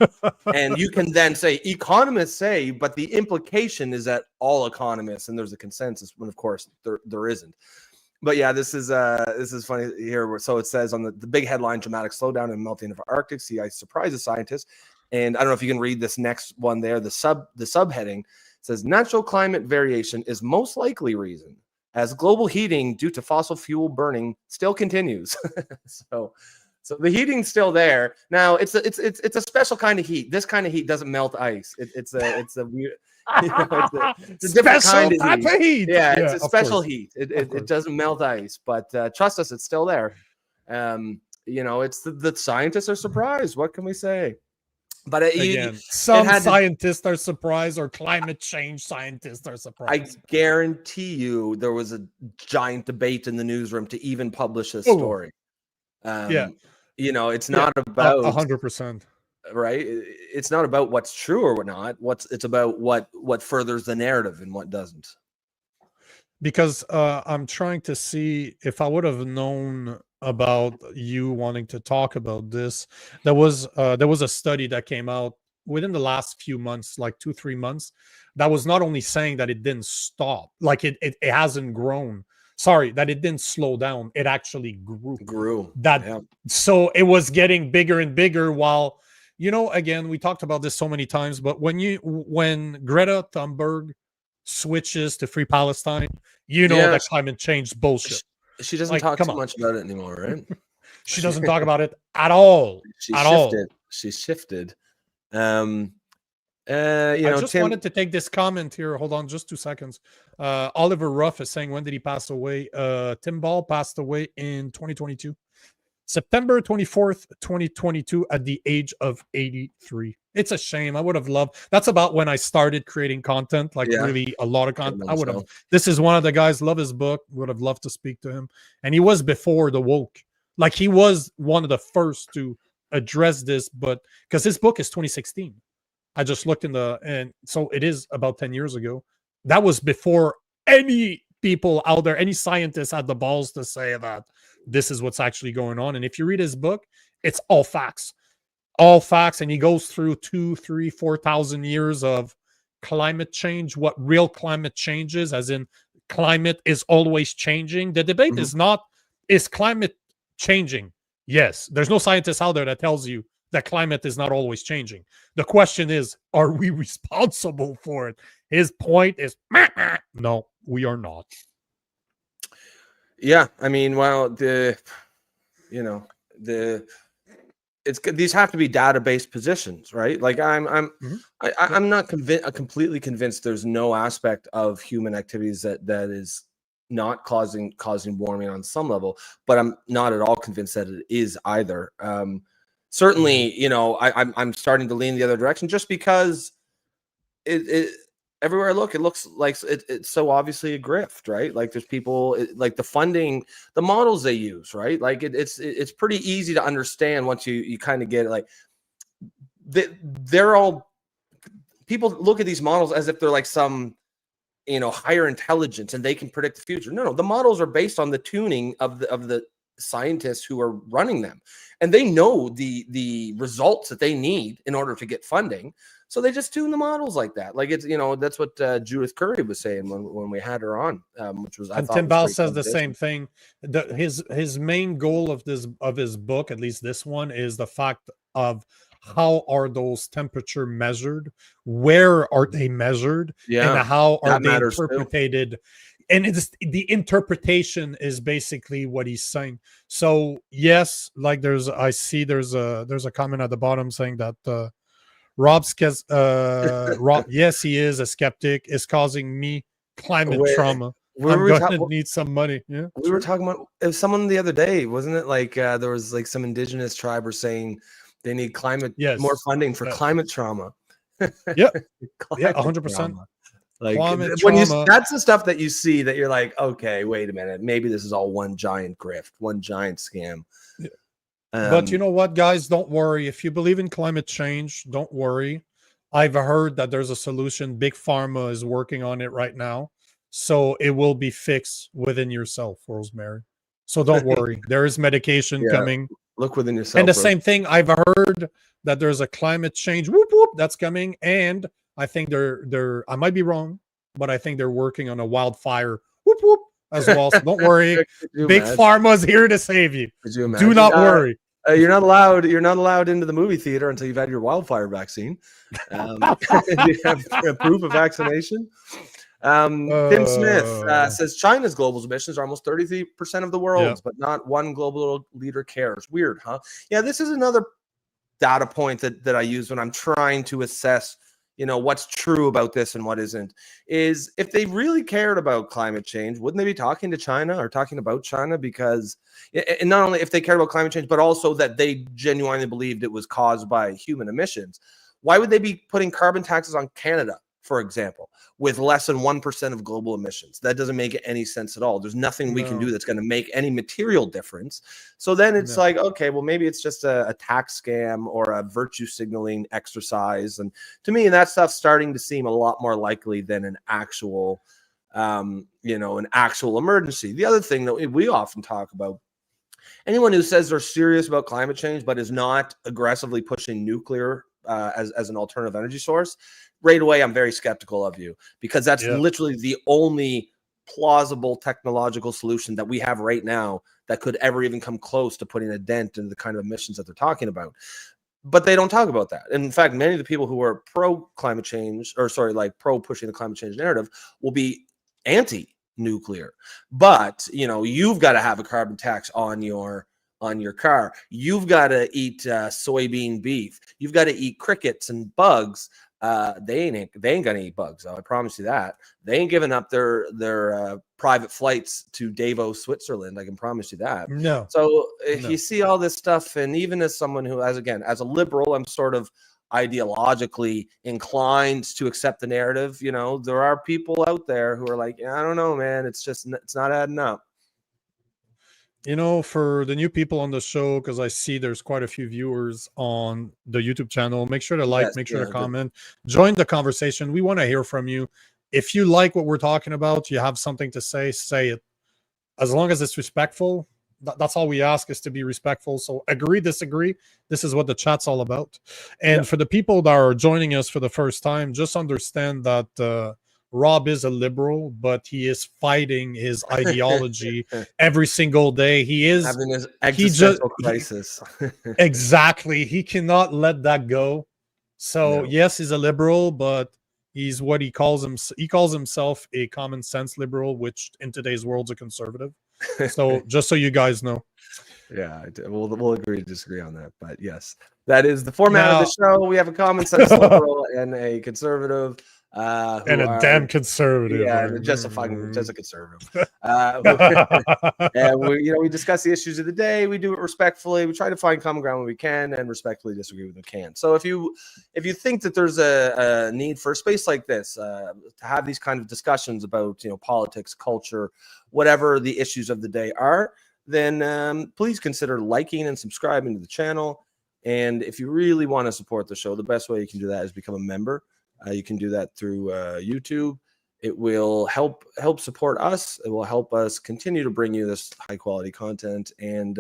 And you can then say economists say, but the implication is that all economists, and there's a consensus when of course there isn't. But yeah, this is funny here. So it says on the big headline, dramatic slowdown in melting of Arctic sea ice surprises scientists. And I don't know if you can read this next one there, the subheading. Says natural climate variation is most likely reason as global heating due to fossil fuel burning still continues. so the heating's still there. Now it's a special kind of heat. This kind of heat doesn't melt ice. It's a weird, it's a different kind of heat. Yeah, it's a special heat. It doesn't melt ice, but trust us, it's still there. It's the scientists are surprised. What can we say? But some scientists are surprised, or climate change scientists are surprised. I guarantee you there was a giant debate in the newsroom to even publish this story. It's not about 100%. Right? It's not about what's true or what not. It's about what furthers the narrative and what doesn't. Because I'm trying to see if I would have known about you wanting to talk about this. There was a study that came out within the last few months, like 2-3 months, that was not only saying that it didn't stop, like it hasn't grown. Sorry, that it didn't slow down. It actually grew. So it was getting bigger and bigger. While again, we talked about this so many times, but when Greta Thunberg switches to Free Palestine, that climate change bullshit. She doesn't talk too much about it anymore, right? She doesn't talk about it at all. She shifted. I just wanted to take this comment here. Hold on just 2 seconds. Oliver Ruff is saying, when did he pass away? Tim Ball passed away in 2022. September 24th, 2022, at the age of 83. It's a shame. I would have loved. That's about when I started creating content, really a lot of content. I would have. This is one of the guys. Love his book. Would have loved to speak to him. And he was before the woke. Like he was one of the first to address this, but because his book is 2016. I just looked and so it is about 10 years ago. That was before any people out there, any scientists had the balls to say that this is what's actually going on. And if you read his book, it's all facts. And he goes through 2,000, 3,000, 4,000 years of climate change, what real climate change is, as in climate is always changing. The debate is not, is climate changing? Yes. There's no scientist out there that tells you that climate is not always changing. The question is, are we responsible for it? His point is, no, we are not. Yeah, I mean, well, these have to be database positions, right? Like I'm not completely convinced there's no aspect of human activities that is not causing warming on some level, but I'm not at all convinced that it is either. Certainly, I'm starting to lean the other direction just because it everywhere I look, it looks like it's so obviously a grift, right? Like there's people, like the funding, the models they use, right? Like it's pretty easy to understand once you kind of get it. Like they're all, people look at these models as if they're like some higher intelligence and they can predict the future. No, the models are based on the tuning of the scientists who are running them, and they know the results that they need in order to get funding. So they just tune the models like that. Like it's that's what Judith Curry was saying when we had her on, which was and Tim Ball says the same thing. His main goal of his book, at least this one, is the fact of how are those temperature measured, where are they measured, and how are they interpreted too. And it's the interpretation is basically what he's saying. So yes, like there's a comment at the bottom saying that Rob, yes, he is a skeptic, is causing me climate trauma. I'm gonna need some money. Yeah, we were talking about someone the other day, wasn't it? Like there was like some indigenous tribe were saying they need more funding for climate trauma. Yeah, 100%. Like climate when trauma. That's the stuff that you see that you're like, okay, wait a minute, maybe this is all one giant grift, one giant scam. Yeah. But you know what, guys? Don't worry. If you believe in climate change, don't worry. I've heard that there's a solution. Big Pharma is working on it right now. So it will be fixed within yourself, Rosemary. So don't worry. There is medication coming. Look within yourself. And the same thing, I've heard that there's a climate change that's coming. And I think I might be wrong, but I think they're working on a wildfire as well. So don't worry. Big Pharma is here to save you. Do not worry. You're not allowed into the movie theater until you've had your wildfire vaccine. You have proof of vaccination. Tim Smith says China's global emissions are almost 33% of the world's, but not one global leader cares. Weird, huh? Yeah, this is another data point that I use when I'm trying to assess what's true about this and what isn't, is if they really cared about climate change, wouldn't they be talking to China or talking about China? Because, and not only if they cared about climate change, but also that they genuinely believed it was caused by human emissions. Why would they be putting carbon taxes on Canada, for example, with less than 1% of global emissions? That doesn't make any sense at all. There's nothing we can do that's going to make any material difference. So then it's like, okay, well, maybe it's just a tax scam or a virtue signaling exercise. And to me, that stuff's starting to seem a lot more likely than an actual, an actual emergency. The other thing that we often talk about, anyone who says they're serious about climate change but is not aggressively pushing nuclear as an alternative energy source, right away, I'm very skeptical of you, because that's literally the only plausible technological solution that we have right now that could ever even come close to putting a dent in the kind of emissions that they're talking about. But they don't talk about that. And in fact, many of the people who are pro climate change, pro pushing the climate change narrative, will be anti-nuclear. But you've got to have a carbon tax on your car. You've got to eat soybean beef. You've got to eat crickets and bugs. They ain't gonna eat bugs. I promise you that. They ain't giving up their private flights to Davos, Switzerland. I can promise you that. No. So you see all this stuff, and even as someone who, as a liberal, I'm sort of ideologically inclined to accept the narrative. There are people out there who are like, I don't know, man. It's not adding up. For the new people on the show, because I see there's quite a few viewers on the YouTube channel, make sure to make sure to comment, join the conversation. We want to hear from you. If you like what we're talking about, you have something to say it. As long as it's respectful, that's all we ask, is to be respectful. So agree, disagree. This is what the chat's all about. And for the people that are joining us for the first time, just understand that Rob is a liberal, but he is fighting his ideology every single day. He is having his existential crisis. Exactly. He cannot let that go. So yes, he's a liberal, but he's what he calls himself a common sense liberal, which in today's world's a conservative. So just so you guys know. Yeah, we'll agree to disagree on that. But yes, that is the format of the show. We have a common sense liberal and a conservative. And a damn conservative. Yeah, just a conservative. And we discuss the issues of the day. We do it respectfully. We try to find common ground when we can, and respectfully disagree when we can. So if you think that there's a need for a space like this to have these kind of discussions about politics, culture, whatever the issues of the day are, then please consider liking and subscribing to the channel. And if you really want to support the show, the best way you can do that is become a member. You can do that through YouTube, It will help support us. It will help us continue to bring you this high quality content, and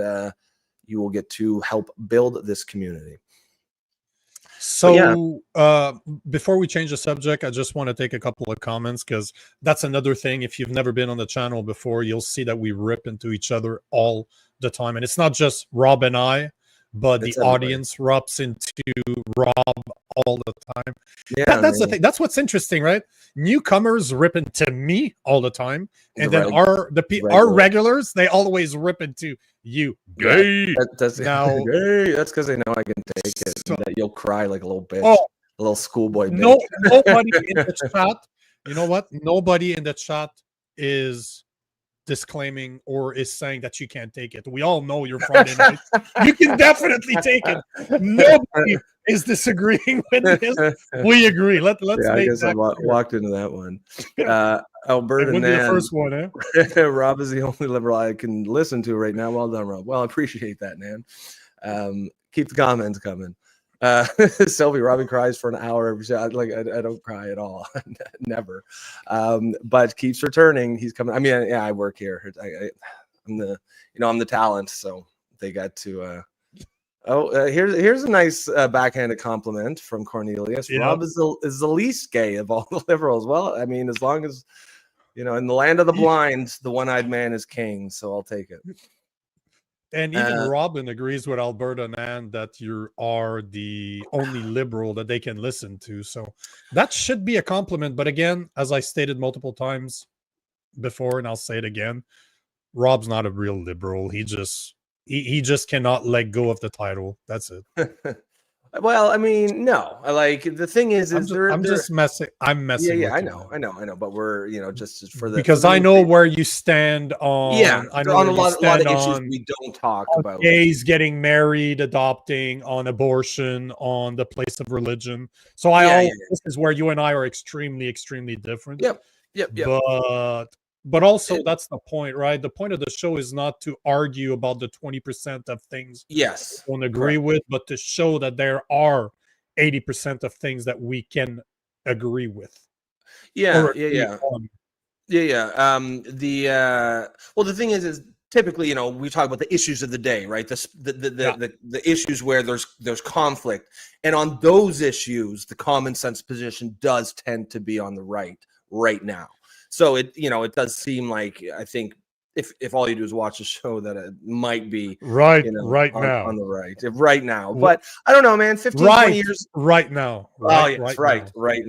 you will get to help build this community. So before we change the subject, I just want to take a couple of comments, because that's another thing. If you've never been on the channel before, you'll see that we rip into each other all the time. And it's not just Rob and I, but the audience rips into Rob all the time. Yeah, that's the thing. That's what's interesting, right? Newcomers rip into me all the time, and then our regulars, they always rip into you. Gay. That's because they know I can take it. So, that you'll cry like a little bitch, a little schoolboy bitch. Nobody in the chat. You know what? Nobody in the chat is disclaiming or is saying that you can't take it. We all know you're Friday night. You can definitely take it. Nobody is disagreeing with this. We agree. Let's I guess I walked into that one. Alberta Nan, the first one, eh? Rob is the only liberal I can listen to right now. Well done, Rob. Well, I appreciate that, Nan. Keep the comments coming. Sylvie, Robbie cries for an hour every day. I don't cry at all. Never. But keeps returning. He's coming. I mean, yeah, I work here. I'm the talent, so they got to here's a nice backhanded compliment from Cornelius. Yeah. Rob is the least gay of all the liberals. Well, I mean, as long as in the land of the blind, the one-eyed man is king, so I'll take it. And even Robin agrees with Alberta Nan that you are the only liberal that they can listen to. So that should be a compliment. But again, as I stated multiple times before, and I'll say it again, Rob's not a real liberal. He just cannot let go of the title. That's it. Well, I mean, no. The thing is I'm just messing. I'm messing. Yeah, I know. But we're just for the because I know where you stand on. Yeah, I know on a lot of issues we don't talk about. Gays getting married, adopting, on abortion, on the place of religion. So this is where you and I are extremely, extremely different. Yep. But also that's the point, right? The point of the show is not to argue about the 20% of things we don't agree with, but to show that there are 80% of things that we can agree with. Yeah. Well, the thing is typically, we talk about the issues of the day, right? The issues where there's conflict, and on those issues, the common sense position does tend to be on the right now. So it does seem like, I think if all you do is watch a show, that it might be right now on the right now. But I don't know, man. 20 years right now. Right now. Right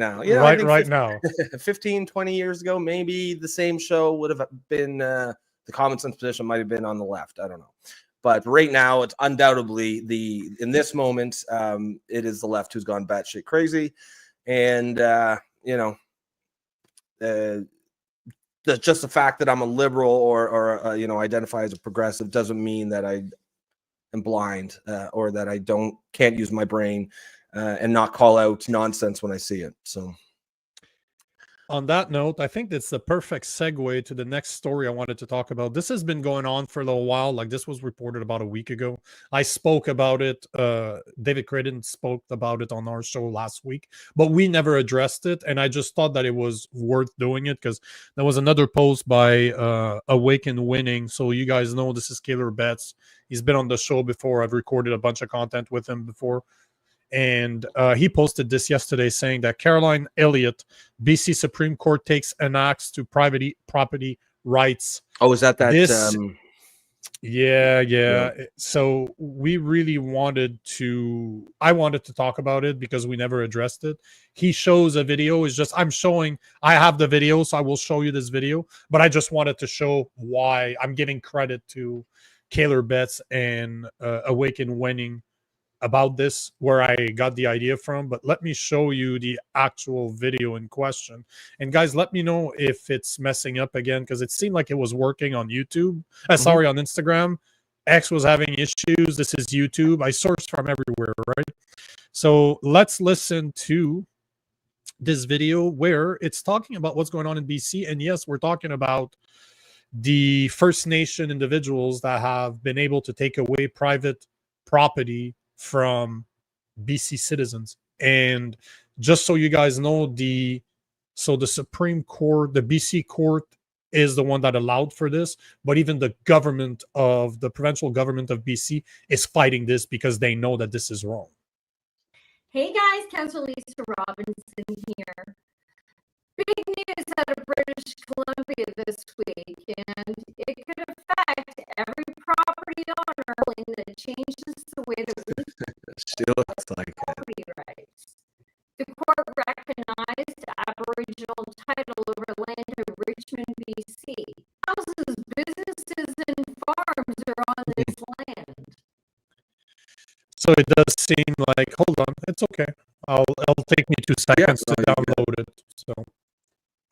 now. 15, 20 years ago, maybe the same show would have been the common sense position might have been on the left. I don't know. But right now, it's undoubtedly in this moment, it is the left who's gone batshit crazy, and just the fact that I'm a liberal or identify as a progressive doesn't mean that I am blind or that I can't use my brain and not call out nonsense when I see it. So on that note, I think that's the perfect segue to the next story I wanted to talk about. This has been going on for a little while. Like, this was reported about a week ago. I spoke about it. David Credden spoke about it on our show last week, but we never addressed it. And I just thought that it was worth doing it because there was another post by Awaken Winning. So you guys know this is Kaler Betts. He's been on the show before. I've recorded a bunch of content with him before. And he posted this yesterday saying that Caroline Elliott, BC Supreme Court takes an axe to property rights. Oh, is that this? Yeah. So we really I wanted to talk about it because we never addressed it. He shows a video. I have the video, so I will show you this video. But I just wanted to show why I'm giving credit to Kaler Betts and Awaken Winning about this, where I got the idea from. But let me show you the actual video in question. And guys, let me know if it's messing up again, because it seemed like it was working on YouTube. On Instagram. X was having issues. This is YouTube. I sourced from everywhere, right? So let's listen to this video where it's talking about what's going on in BC. And yes, we're talking about the First Nation individuals that have been able to take away private property from BC citizens. And just so you guys know, the So the Supreme Court, the BC court, is the one that allowed for this, but even the provincial government of BC is fighting this because they know that this is wrong. Hey guys, Councillor Lisa Robinson here. Big news out of British Columbia this week, and it could affect every property owner that changes the way that we She looks like it. property rights. The court recognized Aboriginal title over land in Richmond, BC. Houses, businesses, and farms are on this land. So it does seem like, hold on, it's okay. It'll take me 2 seconds to download it. So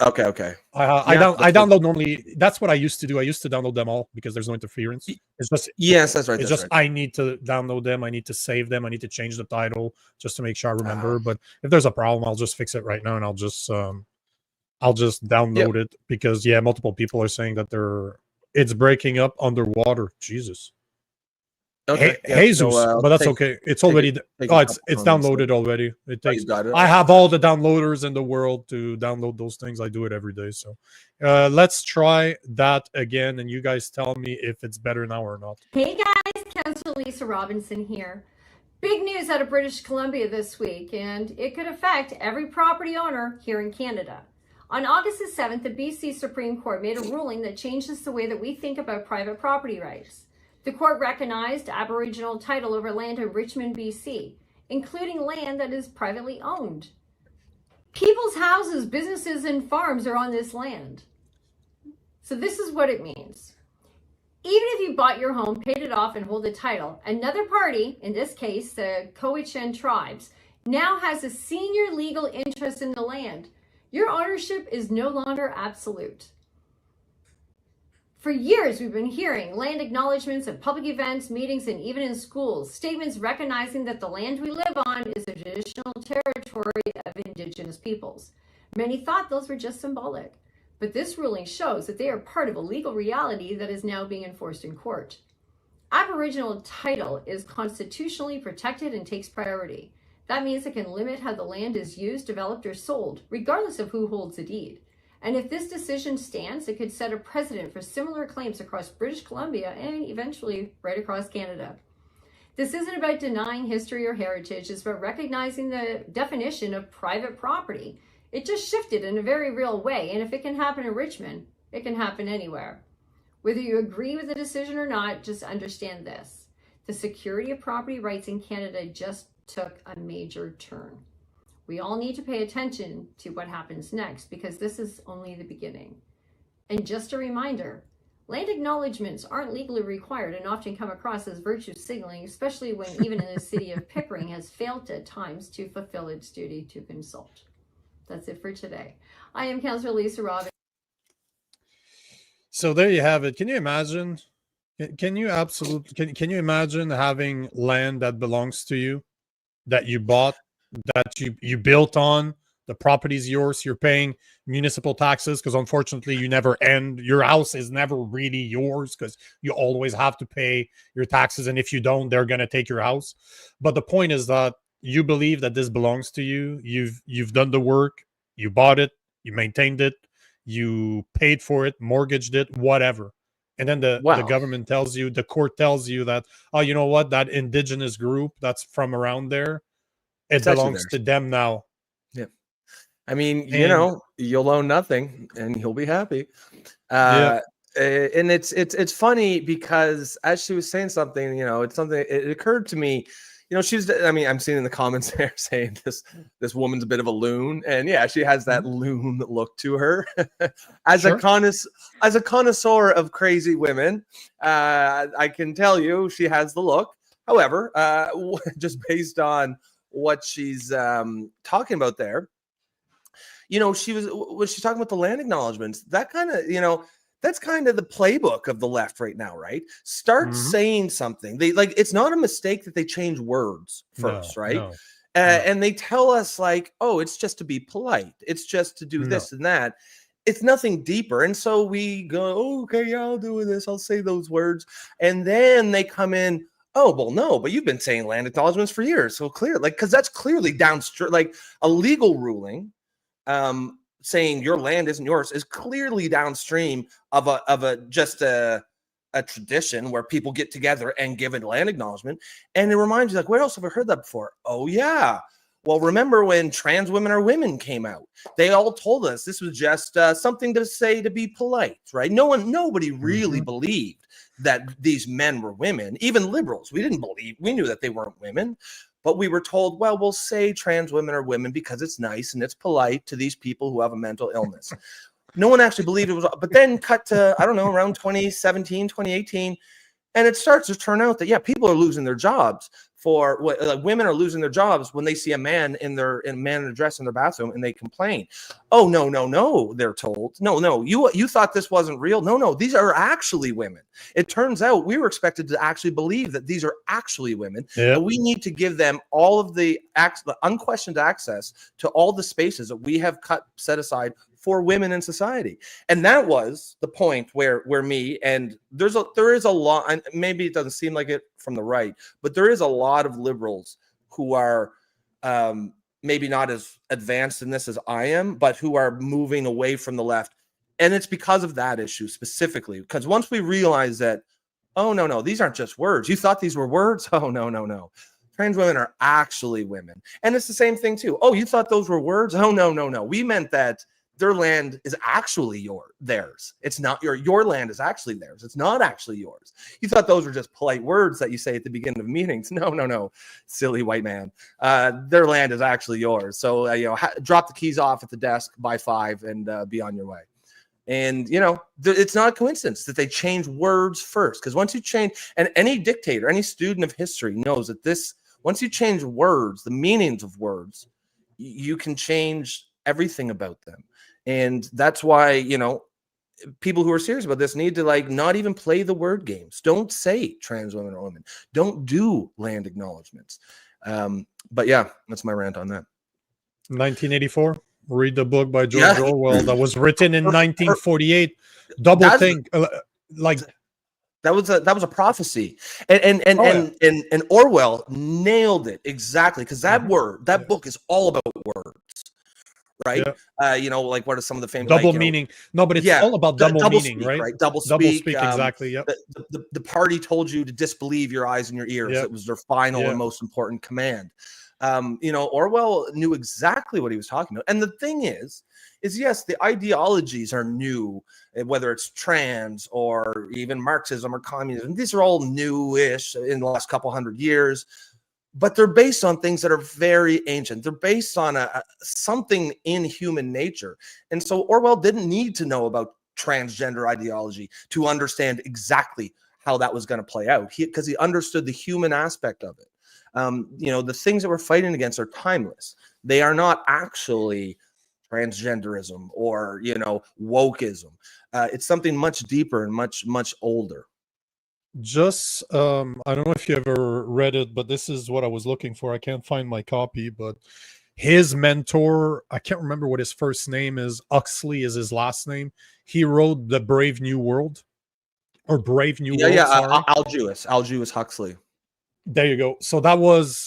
Okay. I download normally. That's what I used to do. I used to download them all because there's no interference. It's just Yes, that's right. It's just I need to download them. I need to save them. I need to change the title just to make sure I remember. But if there's a problem, I'll just fix it right now, and I'll just download it because multiple people are saying that it's breaking up underwater. Jesus. Okay. Jesus, but that's okay. It's already it's downloaded already. It takes. I have all the downloaders in the world to download those things. I do it every day. So let's try that again, and you guys tell me if it's better now or not. Hey guys, Councillor Lisa Robinson here. Big news out of British Columbia this week, and it could affect every property owner here in Canada. On August the 7th, the BC Supreme Court made a ruling that changes the way that we think about private property rights. The court recognized Aboriginal title over land in Richmond, BC, including land that is privately owned. People's houses, businesses, and farms are on this land. So this is what it means. Even if you bought your home, paid it off, and hold the title, another party, in this case the Cowichan tribes, now has a senior legal interest in the land. Your ownership is no longer absolute. For years, we've been hearing land acknowledgements at public events, meetings, and even in schools, statements recognizing that the land we live on is the traditional territory of Indigenous peoples. Many thought those were just symbolic, but this ruling shows that they are part of a legal reality that is now being enforced in court. Aboriginal title is constitutionally protected and takes priority. That means it can limit how the land is used, developed, or sold, regardless of who holds the deed. And if this decision stands, it could set a precedent for similar claims across British Columbia and eventually right across Canada. This isn't about denying history or heritage, it's about recognizing the definition of private property. It just shifted in a very real way, and if it can happen in Richmond, it can happen anywhere. Whether you agree with the decision or not, just understand this. The security of property rights in Canada just took a major turn. We all need to pay attention to what happens next because this is only the beginning. And just a reminder, land acknowledgements aren't legally required and often come across as virtue signaling, especially when even in the city of Pickering has failed at times to fulfill its duty to consult. That's it for today. I am Councillor Lisa Robinson. So there you have it. Can you imagine? Can you imagine having land that belongs to you, that you bought, that you built on, the property's yours, you're paying municipal taxes because unfortunately your house is never really yours because you always have to pay your taxes, and if you don't, they're going to take your house. But the point is that you believe that this belongs to you. You've done the work, you bought it, you maintained it, you paid for it, mortgaged it, whatever. And then the government tells you, the court tells you that, oh, you know what, that Indigenous group that's from around there, it belongs to them now. Yeah. I mean, you'll own nothing and you'll be happy. And it's funny because as she was saying something, it occurred to me, I'm seeing in the comments there saying this woman's a bit of a loon, and yeah, she has that loon look to her. As a connoisseur of crazy women, I can tell you she has the look. However, just based on what she's talking about there, when she's talking about the land acknowledgements, that kind of, that's kind of the playbook of the left right now, right? Start saying something. It's not a mistake that they change words first, right? No. And they tell us it's just to be polite. It's just to do this and that. It's nothing deeper. And so we go, okay, yeah, I'll do this. I'll say those words. And then they come in, oh, well, no, but you've been saying land acknowledgements for years. So clear, because that's clearly downstream, a legal ruling saying your land isn't yours is clearly downstream of a tradition where people get together and give a land acknowledgement. And it reminds you, like, where else have I heard that before? Oh yeah. Well, remember when trans women are women came out? They all told us this was just something to say to be polite, right? Nobody really believed that these men were women. Even liberals, we knew that they weren't women, but we were told, well, we'll say trans women are women because it's nice and it's polite to these people who have a mental illness. No one actually believed it was, but then cut to, I don't know, around 2017, 2018, and it starts to turn out that, yeah, people are losing their jobs women are losing their jobs when they see a man in a dress in their bathroom and they complain. Oh, no, they're told. No, you thought this wasn't real. No, these are actually women. It turns out we were expected to actually believe that these are actually women. Yep. And we need to give them all of the unquestioned access to all the spaces that we have set aside for women in society. And that was the point where me, and there is a lot, and maybe it doesn't seem like it from the right, but there is a lot of liberals who are maybe not as advanced in this as I am, but who are moving away from the left. And it's because of that issue specifically, because once we realize that, oh, no, these aren't just words. You thought these were words? Oh, no. Trans women are actually women. And it's the same thing too. Oh, you thought those were words? Oh, no. We meant that their land is actually theirs. It's not your land is actually theirs. It's not actually yours. You thought those were just polite words that you say at the beginning of meetings. No, silly white man. Their land is actually yours. So drop the keys off at the desk by 5 and be on your way. And it's not a coincidence that they change words first, because once you change, and any dictator, any student of history knows that once you change words, the meanings of words, you can change everything about them. And that's why, people who are serious about this need to not even play the word games. Don't say trans women or women. Don't do land acknowledgements. But yeah, that's my rant on that. 1984. Read the book by George Orwell that was written in 1948. Double think. That was a prophecy, and Orwell nailed it exactly, because that book is all about words. Right. Yeah. What are some of the famous double meaning? No, but it's all about double meaning, speak, right? Double speak. Exactly. Yep. The party told you to disbelieve your eyes and your ears. Yep. It was their final and most important command. Orwell knew exactly what he was talking about. And the thing is yes, the ideologies are new, whether it's trans or even Marxism or communism. These are all new-ish in the last couple hundred years. But they're based on things that are very ancient. They're based on something in human nature. And so Orwell didn't need to know about transgender ideology to understand exactly how that was going to play out, because he understood the human aspect of it. The things that we're fighting against are timeless. They are not actually transgenderism or, wokeism. It's something much deeper and much, much older. Just I don't know if you ever read it, but this is what I was looking for. I can't find my copy, but his mentor, I can't remember what his first name is. Huxley is his last name. He wrote The Brave New World, or Brave New World. Aldous Huxley. There you go. So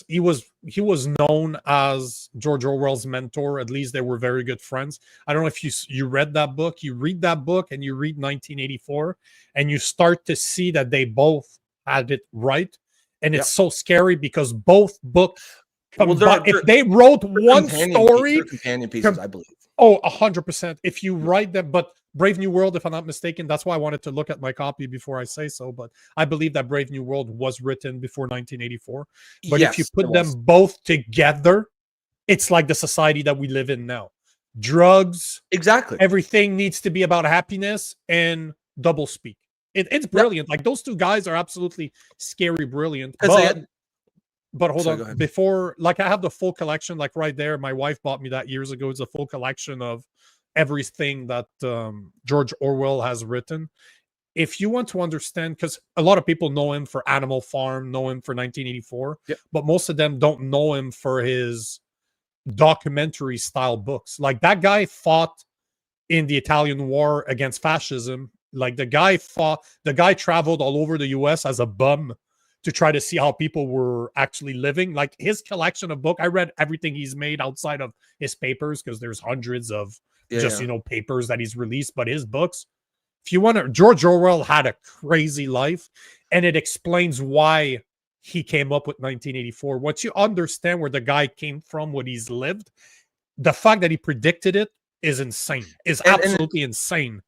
he was known as George Orwell's mentor. At least they were very good friends. I don't know if you read that book. You read that book and you read 1984, and you start to see that they both had it right. And it's so scary because both books, if they wrote one story, companion pieces, I believe. Oh, 100%. If you write them, but Brave New World, if I'm not mistaken, that's why I wanted to look at my copy before I say so. But I believe that Brave New World was written before 1984. But if you put them both together, it's like the society that we live in now. Drugs. Exactly. Everything needs to be about happiness and double speak. It's brilliant. Like, those two guys are absolutely scary brilliant. But hold on, before, I have the full collection, right there. My wife bought me that years ago. It's a full collection of everything that George Orwell has written. If you want to understand, because a lot of people know him for Animal Farm, know him for 1984, but most of them don't know him for his documentary style books. Like, that guy fought in the Italian War against fascism. Like, the guy traveled all over the US as a bum to try to see how people were actually living. Like, his collection of book, I read everything he's made outside of his papers, because there's hundreds of just papers that he's released, but his books. If you want to, George Orwell had a crazy life, and it explains why he came up with 1984. Once you understand where the guy came from, what he's lived, the fact that he predicted it is insane. Is absolutely insane.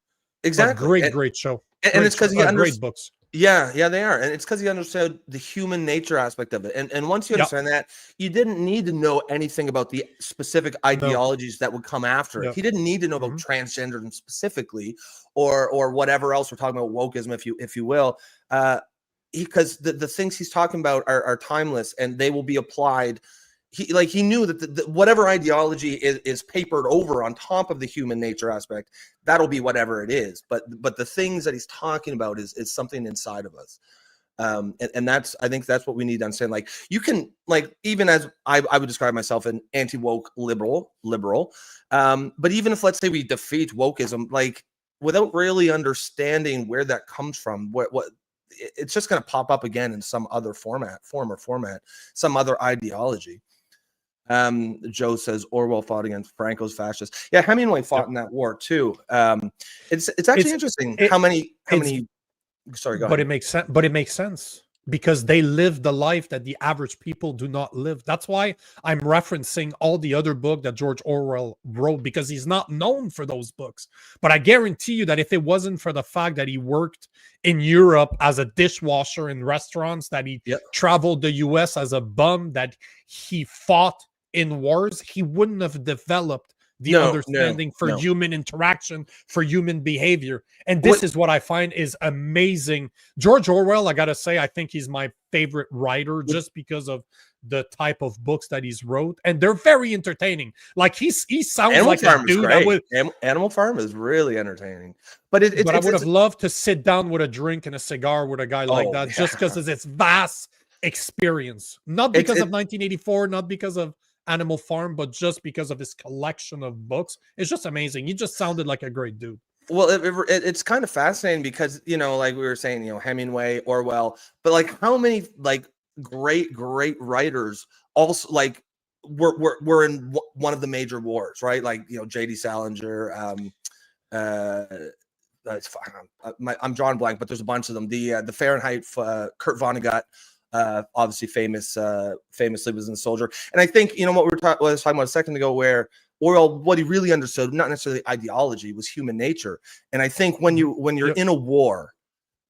Exactly. But great show. And it's because he great books. Yeah, they are. And it's because he understood the human nature aspect of it. And once you understand that, you didn't need to know anything about the specific ideologies that would come after it. He didn't need to know about transgenderism specifically or whatever else we're talking about, wokeism, if you will. Because the things he's talking about are timeless, and they will be applied. He knew that whatever ideology is papered over on top of the human nature aspect, that'll be whatever it is. But the things that he's talking about is something inside of us. And that's, I think that's what we need to understand. Like, you can, like, even as I would describe myself an anti-woke liberal. But even if, let's say, we defeat wokeism, like, without really understanding where that comes from, what it's just going to pop up again in some other form, some other ideology. Joe says Orwell fought against Franco's fascists. Yeah, Hemingway fought in that war too. It's actually interesting how many. Sorry, go ahead. But it makes sense because they live the life that the average people do not live. That's why I'm referencing all the other book that George Orwell wrote, because he's not known for those books. But I guarantee you that if it wasn't for the fact that he worked in Europe as a dishwasher in restaurants, that he traveled the US as a bum, that he fought in wars, he wouldn't have developed the understanding for human interaction, for human behavior. And this is what I find is amazing. George Orwell, I gotta say, I think he's my favorite writer just because of the type of books that he's wrote, and they're very entertaining. Like, he sounds Animal like Farm a dude. Animal Farm is really entertaining. But I would have loved to sit down with a drink and a cigar with a guy like that, just because of its vast experience. Not because of 1984, not because of Animal Farm, but just because of his collection of books. It's just amazing. He just sounded like a great dude. Well, it's kind of fascinating because, like we were saying, Hemingway, Orwell, but like how many like great writers also like were in one of the major wars, right? Like, J.D. Salinger, I'm drawing blank, but there's a bunch of them. The Fahrenheit, Kurt Vonnegut. Obviously famously was in the soldier. And I think, what I was talking about a second ago, where Orwell, what he really understood, not necessarily ideology, was human nature. And I think when you're in a war,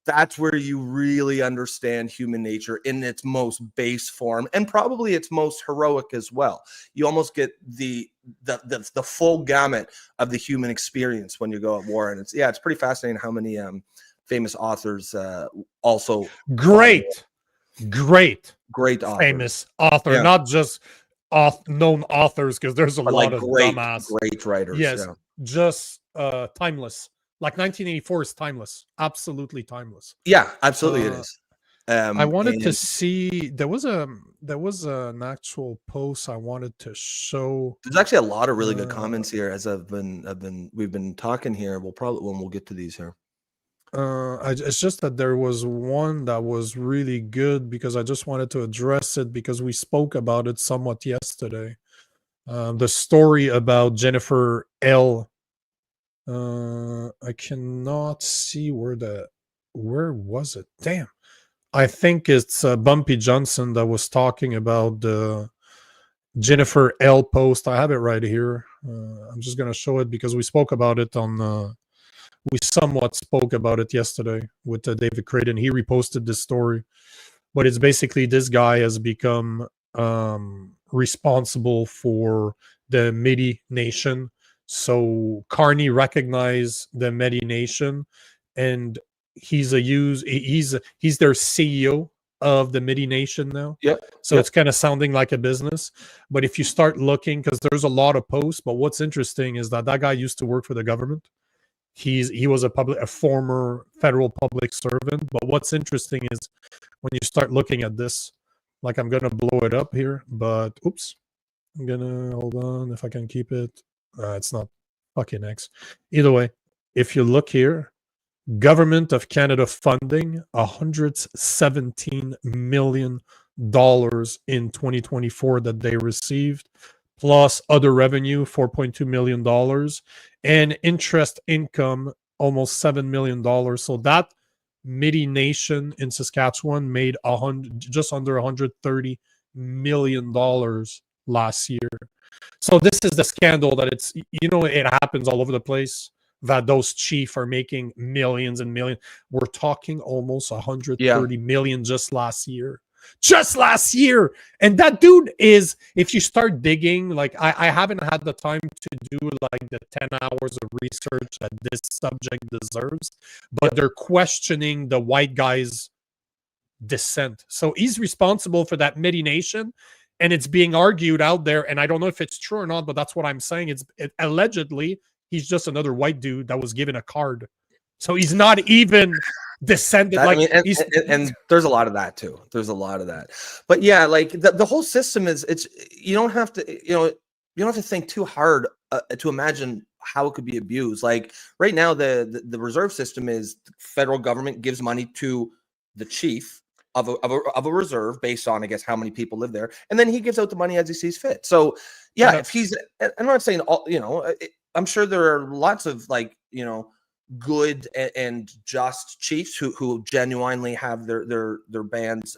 that's where you really understand human nature in its most base form, and probably its most heroic as well. You almost get the full gamut of the human experience when you go at war. And it's pretty fascinating how many famous authors also great author. Famous author, not just known authors, because there's a lot of great writers. Yes, just timeless. Like 1984 is timeless, absolutely timeless. Yeah, absolutely it is. I wanted to see, there was an actual post I wanted to show. There's actually a lot of really good comments here as we've been talking here. We'll get to these here. It's just that there was one that was really good because I just wanted to address it because we spoke about it somewhat yesterday. The story about Jennifer L. I cannot see where was it? Damn. I think it's Bumpy Johnson that was talking about the Jennifer L. post. I have it right here. I'm just going to show it because we spoke about it we somewhat spoke about it yesterday with David Creighton. He reposted this story, but it's basically this guy has become responsible for the Medi Nation. So Carney recognized the Medi Nation, and he's their CEO of the Medi Nation now. So it's kind of sounding like a business. But if you start looking, because there's a lot of posts, but what's interesting is that guy used to work for the government. He was a former federal public servant. But what's interesting is when you start looking at this, like, I'm gonna blow it up here, but oops, I'm gonna hold on if I can keep it. It's not fucking X. Either way, if you look here, Government of Canada funding $117 million in 2024 that they received, plus other revenue, $4.2 million, and interest income, almost $7 million. So that Métis Nation in Saskatchewan made just under $130 million last year. So this is the scandal that it happens all over the place, that those chiefs are making millions and millions. We're talking almost 130 million just last year. Just last year. And that dude is, if you start digging, like I haven't had the time to do like the 10 hours of research that this subject deserves, but they're questioning the white guy's descent. So he's responsible for that Métis Nation, and it's being argued out there. And I don't know if it's true or not, but that's what I'm saying. Allegedly, he's just another white dude that was given a card. So he's not even descended. And there's a lot of that too. There's a lot of that. But yeah, like the whole system is, you don't have to think too hard to imagine how it could be abused. Like right now, the reserve system is the federal government gives money to the chief of a reserve based on, I guess, how many people live there, and then he gives out the money as he sees fit. So yeah, if he's, I'm not saying all, I'm sure there are lots of good and just chiefs who genuinely have their band's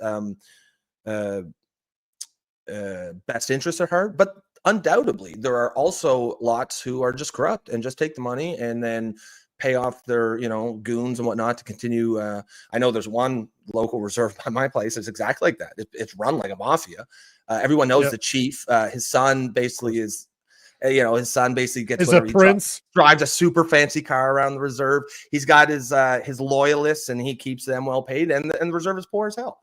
best interests at heart, but undoubtedly there are also lots who are just corrupt and just take the money and then pay off their goons and whatnot to continue. I know there's one local reserve by my place that's exactly like that. It's run like a mafia. Everyone knows the chief. His son basically is, his son basically gets a prince, drives a super fancy car around the reserve. He's got his loyalists and he keeps them well paid, and the reserve is poor as hell.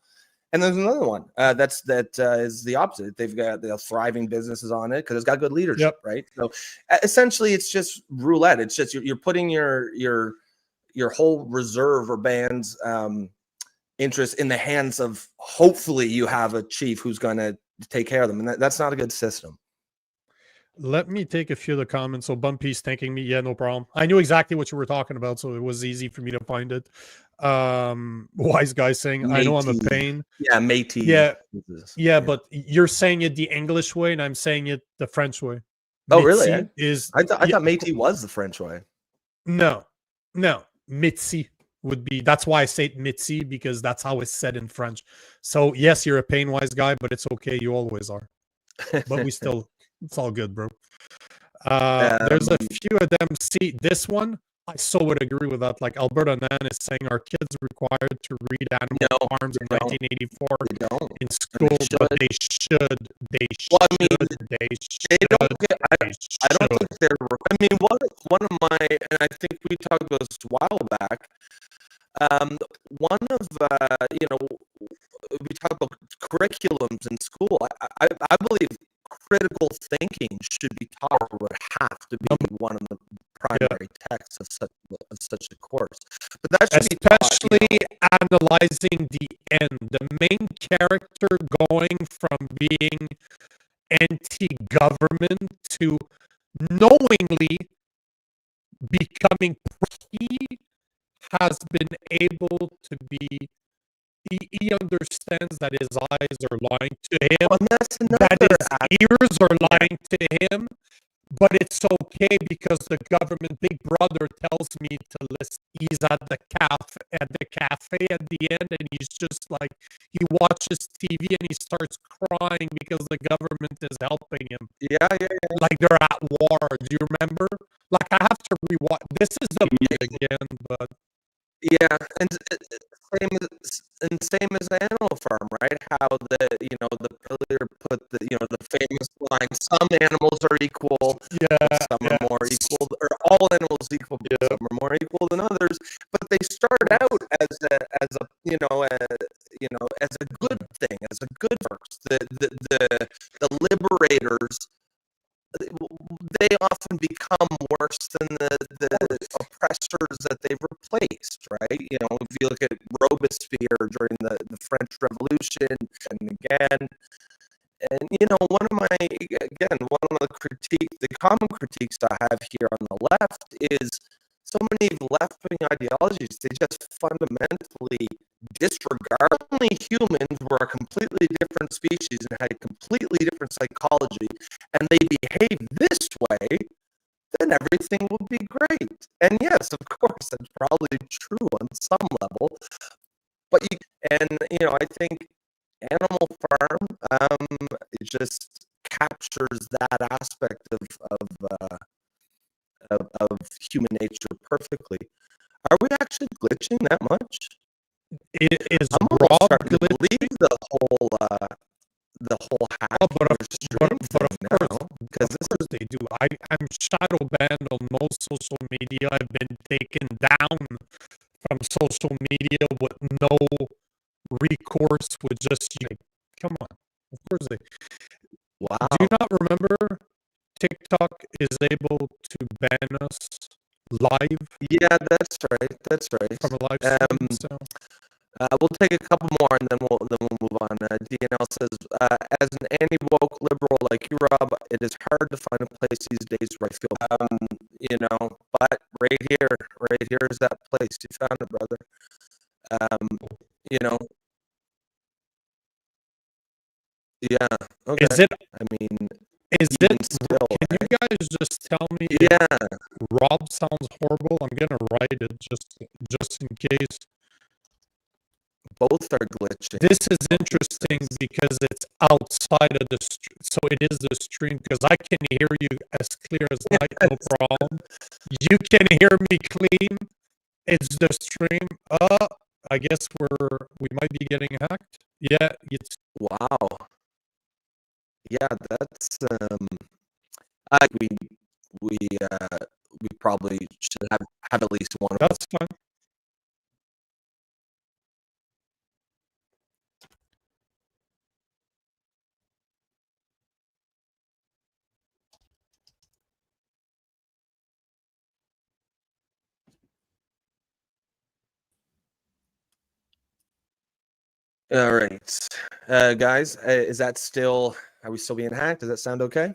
And there's another one that is the opposite. They've got the thriving businesses on it because it's got good leadership, right? So essentially, it's just roulette. It's just you're putting your whole reserve or band's interest in the hands of, hopefully you have a chief who's going to take care of them, and that's not a good system. Let me take a few of the comments. So Bumpy's thanking me. Yeah, no problem. I knew exactly what you were talking about, so it was easy for me to find it. Wise guy saying, Métis. I know I'm a pain. Yeah, Métis. Yeah, but you're saying it the English way, and I'm saying it the French way. Oh, really? I thought Métis was the French way. No. Métis would be. That's why I say it Métis, because that's how it's said in French. So yes, you're a pain, wise guy, but it's okay. You always are. But we still. It's all good, bro. There's a few of them. See, this one, I so would agree with that. Like Alberta Nan is saying, our kids required to read Animal Farms in 1984 in school, but they should. They don't. I don't think they're. I mean, one of my, and I think we talked about this a while back. One of we talk about curriculums in school. I believe critical thinking should be taught, or would have to be one of the primary texts of such a course. But that should especially be taught, analyzing the end, the main character going from being anti-government to knowingly becoming he has been able to be. He understands that his eyes are lying to him, that his ears are lying to him, but it's okay because the government, Big Brother, tells me to listen. He's at the cafe at the end, and he's just like, he watches TV and he starts crying because the government is helping him. Yeah. Like they're at war. Do you remember? Like I have to rewatch. This is the again, but. Yeah, and same as Animal Farm, right? How the Pillar put the famous line: some animals are equal, some are more equal, or all animals equal, some are more equal than others. But they start out as a good thing, as a good verse. The liberators, they often become worse than the oppressors that they've replaced, right? If you look at Robespierre during the French Revolution, and again, and one of the common critiques I have here on the left is so many left-wing ideologies, they just fundamentally disregard. Only humans were a completely different species and had a completely different psychology, and they behave this way, then everything would be great. And yes, of course, that's probably true on some level. But I think Animal Farm it just captures that aspect of human nature perfectly. Are we actually glitching that much? It is I'm almost Rob starting to glitching. believe the whole hack But of thing now, because of course they do. I'm shadow banned on most social media. I've been taken down from social media with no recourse, with just come on. Of course they. wow. Do you not remember TikTok is able to ban us live Yeah, that's right. from a live stream? So We'll take a couple more and then we'll move on. DNL says, as an anti-woke liberal like you, Rob, it is hard to find a place these days where I feel, but right here is that place. You found it, brother. Yeah. Okay. is it? I mean, Is even it? still, Can you guys just tell me? yeah. If Rob sounds horrible. I'm gonna write it just in case. Both are glitching. This is interesting because it's outside of the stream. So it is the stream because I can hear you as clear as night, no problem. You can hear me clean. It's the stream. I guess we might be getting hacked. Yeah, it's Wow. Yeah, that's I think we probably should have at least one of us. that's fine. All right, guys, is that still? Are we still being hacked? Does that sound okay?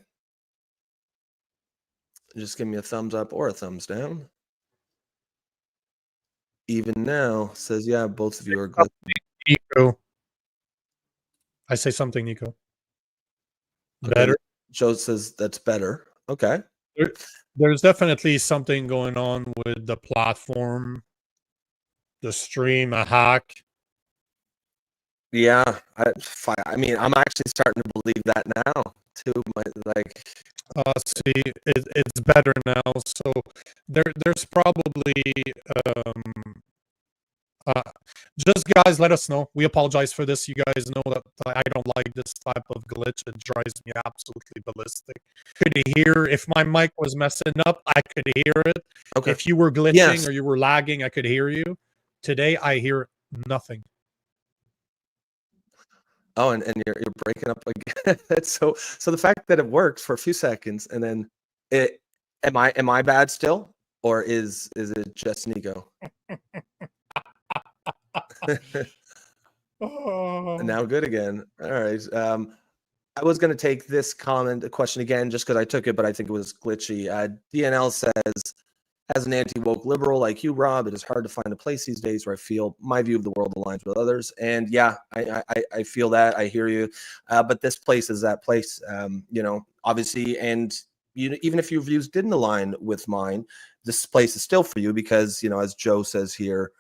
Just give me a thumbs up or a thumbs down. Even now says, yeah, both of you are glitching. Nico. I say something, Nico. Better. Okay. Joe says that's better. Okay. There's definitely something going on with the platform, the stream, a hack. Yeah, I mean, I'm actually starting to believe that now too. See, it's better now. So there's probably just guys, let us know. We apologize for this. You guys know that I don't like this type of glitch. It drives me absolutely ballistic. Could hear if my mic was messing up, I could hear it. Okay. If you were glitching Yes. or you were lagging, I could hear you. Today, I hear nothing. Oh, and you're breaking up again. so the fact that it works for a few seconds and then am I bad still, or is it just Nico? Now good again. All right. I was going to take this question again just because I took it, but I think it was glitchy. DNL says, as an anti-woke liberal like you, Rob, it is hard to find a place these days where I feel my view of the world aligns with others. And yeah, I feel that. I hear you. But this place is that place, obviously. And even if your views didn't align with mine, this place is still for you because, as Joe says here,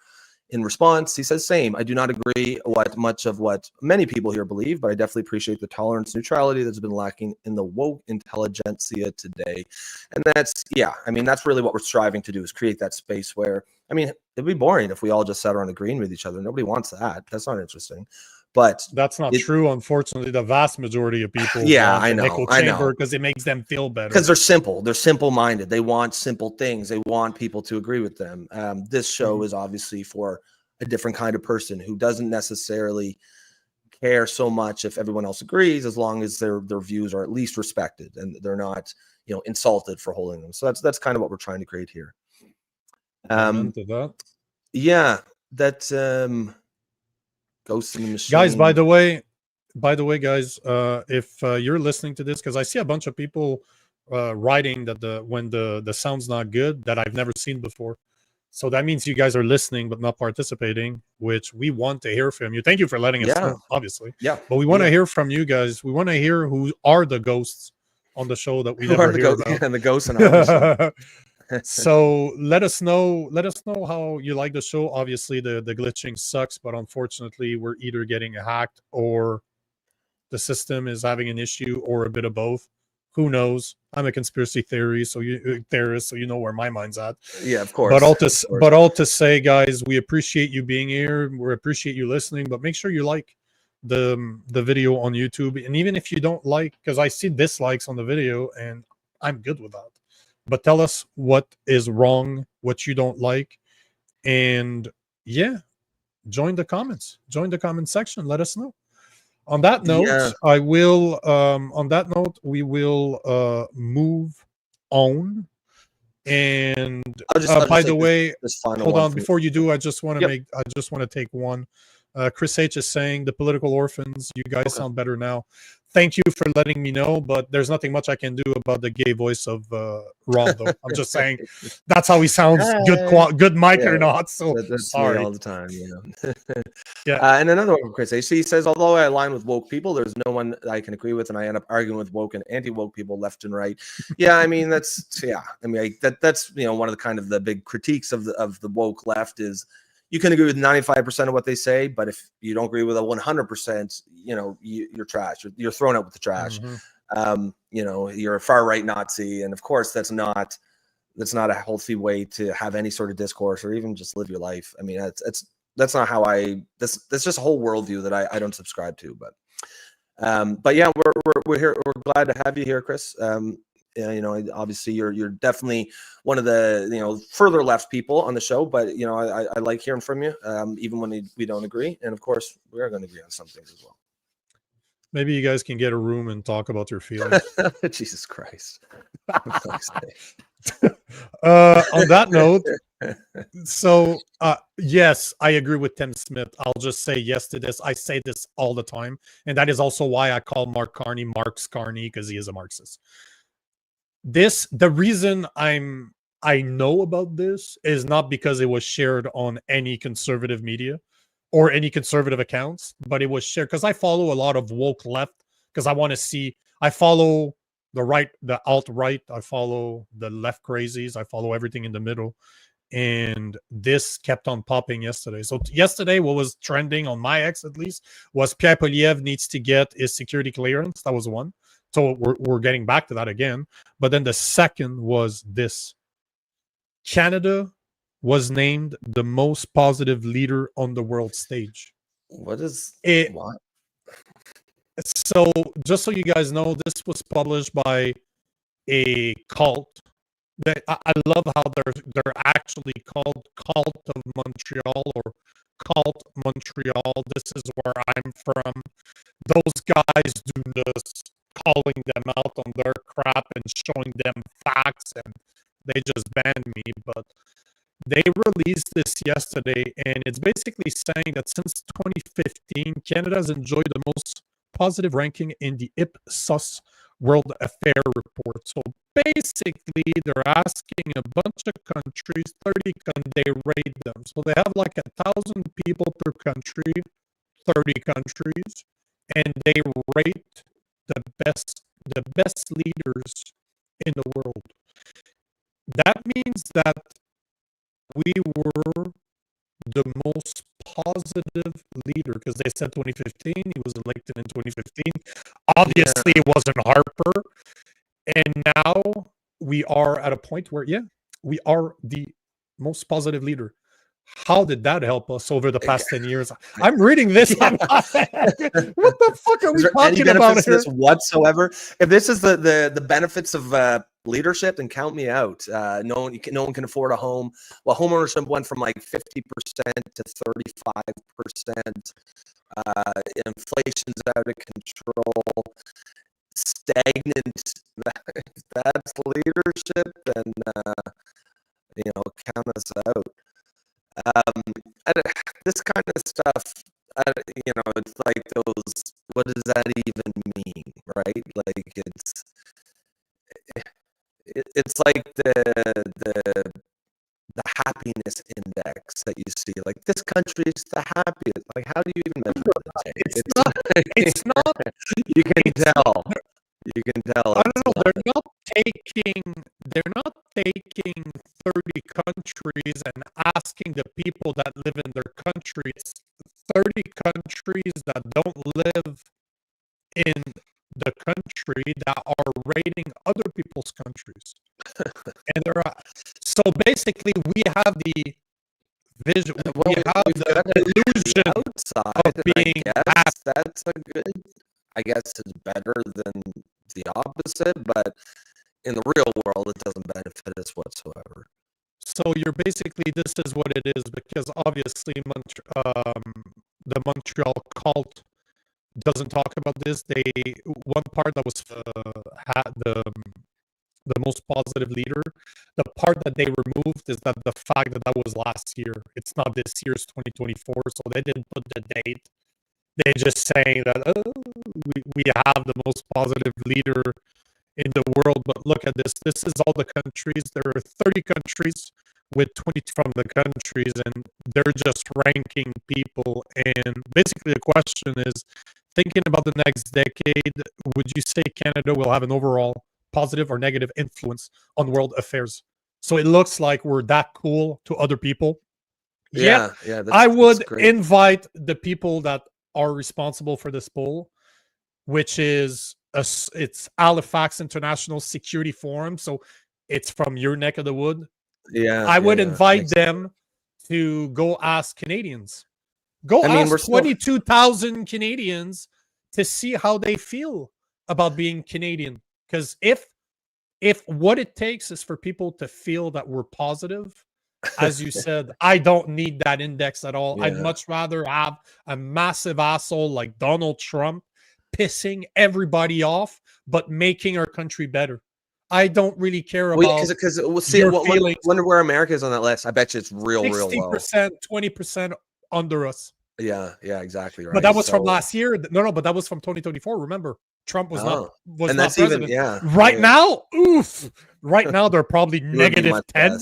in response, he says, same. I do not agree much of what many people here believe, but I definitely appreciate the tolerance, neutrality that's been lacking in the woke intelligentsia today. And that's really what we're striving to do, is create that space where, it'd be boring if we all just sat around agreeing with each other. Nobody wants that. That's not interesting. But that's not true. Unfortunately, the vast majority of people want an echo chamber because it makes them feel better. Because they're simple. They're simple-minded. They want simple things. They want people to agree with them. This show is obviously for a different kind of person who doesn't necessarily care so much if everyone else agrees, as long as their views are at least respected and they're not, insulted for holding them. So that's kind of what we're trying to create here. Yeah, that. Ghost in the Machine. Guys, by the way, guys, if you're listening to this, because I see a bunch of people writing that when the sound's not good, that I've never seen before. So that means you guys are listening but not participating, which we want to hear from you. Thank you for letting us know, obviously. Yeah. But we want to hear from you guys. We want to hear who are the ghosts on the show that we Who never are the hear ghosts? about. And the ghosts in our show. So let us know how you like the show. Obviously the glitching sucks, but unfortunately we're either getting hacked or the system is having an issue or a bit of both. Who knows? I'm a conspiracy theorist, so you know where my mind's at. Yeah, of course. But all to say, guys, we appreciate you being here. We appreciate you listening. But make sure you like the video on YouTube, and even if you don't like, because I see dislikes on the video, and I'm good with that. But tell us what is wrong, what you don't like, and yeah, join the comments. Join the comment section. Let us know. On that note, I will. On that note, we will move on. And by the way, hold on. Before you do, I just want to I just want to take one. Chris H is saying the Political Orphans. You guys sound better now. Thank you for letting me know, but there's nothing much I can do about the gay voice of Rob, though. I'm just saying that's how he sounds. Good mic or not. So that's sorry me all the time. Yeah. And another one from Chris H. He says, although I align with woke people, there's no one I can agree with, and I end up arguing with woke and anti-woke people left and right. Yeah, I mean that's that's one of the kind of the big critiques of the woke left is you can agree with 95% of what they say, but if you don't agree with a 100%, you're trash. You're thrown out with the trash. You're a far right Nazi, and of course that's not a healthy way to have any sort of discourse or even just live your life. I mean, that's not how that's just a whole worldview that I don't subscribe to. But yeah, we're here. We're glad to have you here, Chris. Obviously you're definitely one of the further left people on the show, but I like hearing from you, even when we don't agree, and of course we are going to agree on some things as well. Maybe you guys can get a room and talk about your feelings. Jesus Christ. On that note, so yes, I agree with Tim Smith. I'll just say yes to this. I say this all the time, and that is also why I call Mark Carney Marx Carney, because he is a Marxist. The reason I know about this is not because it was shared on any conservative media or any conservative accounts, but it was shared because I follow a lot of woke left, because I want to see. I follow the right, the alt-right, I follow the left crazies, I follow everything in the middle, and this kept on popping yesterday. So yesterday, what was trending on my X at least was Pierre Poliev needs to get his security clearance. That was one. So we're getting back to that again. But then the second was this. Canada was named the most positive leader on the world stage. What is it? What? So just so you guys know, this was published by a cult. I love how they're actually called Cult of Montreal or Cult Montreal. This is where I'm from. Those guys do this, calling them out on their crap and showing them facts, and they just banned me. But they released this yesterday, and it's basically saying that since 2015, Canada has enjoyed the most positive ranking in the Ipsos World Affair Report. So basically, they're asking a bunch of countries, 30, can they rate them? So they have like 1,000 people per country, 30 countries, and they rate the best leaders in the world. That means that we were the most positive leader, because they said 2015, he was elected in 2015. Obviously, it wasn't Harper. And now we are at a point where, we are the most positive leader. How did that help us over the past 10 years? I'm reading this. What the fuck are we talking about here? This whatsoever? If this is the benefits of leadership, then count me out. No one can afford a home. Well, home ownership went from like 50% to 35%. Inflation's out of control. Stagnant. That's leadership, and count us out. This kind of stuff, it's like those. What does that even mean, right? Like it's like the happiness index that you see, like this country is the happiest. Like, how do you even measure that? It's not. You can tell. You can tell. I don't know. They're not taking 30 countries and asking the people that live in their countries, 30 countries that don't live in the country that are raiding other people's countries. And so basically we have the vision, we have the illusion outside of being happy. That's a good, I guess it's better than the opposite, but in the real world it doesn't benefit us whatsoever. So you're basically, this is what it is, because obviously the Montreal cult doesn't talk about this. One part that was had the most positive leader, the part that they removed is that the fact that was last year. It's not this year's 2024, so they didn't put the date. They just saying that we have the most positive leader in the world. But look at this. This is all the countries. There are 30 countries with 20 from the countries, and they're just ranking people. And basically the question is, thinking about the next decade, would you say Canada will have an overall positive or negative influence on world affairs? So it looks like we're that cool to other people. Yeah. I would invite the people that are responsible for this poll, which is it's Halifax International Security Forum. So it's from your neck of the wood. I would invite them to go ask Canadians. Ask 22,000 Canadians to see how they feel about being Canadian. Because if what it takes is for people to feel that we're positive, as you said, I don't need that index at all. I'd much rather have a massive asshole like Donald Trump pissing everybody off, but making our country better. I don't really care about because we'll see. Wonder where America is on that list. I bet you it's real low. 60%, 20% under us. Yeah, exactly right. But that was from last year. No, but that was from 2024. Remember, Trump was not president. Right now, oof. Right now, they're probably negative 10.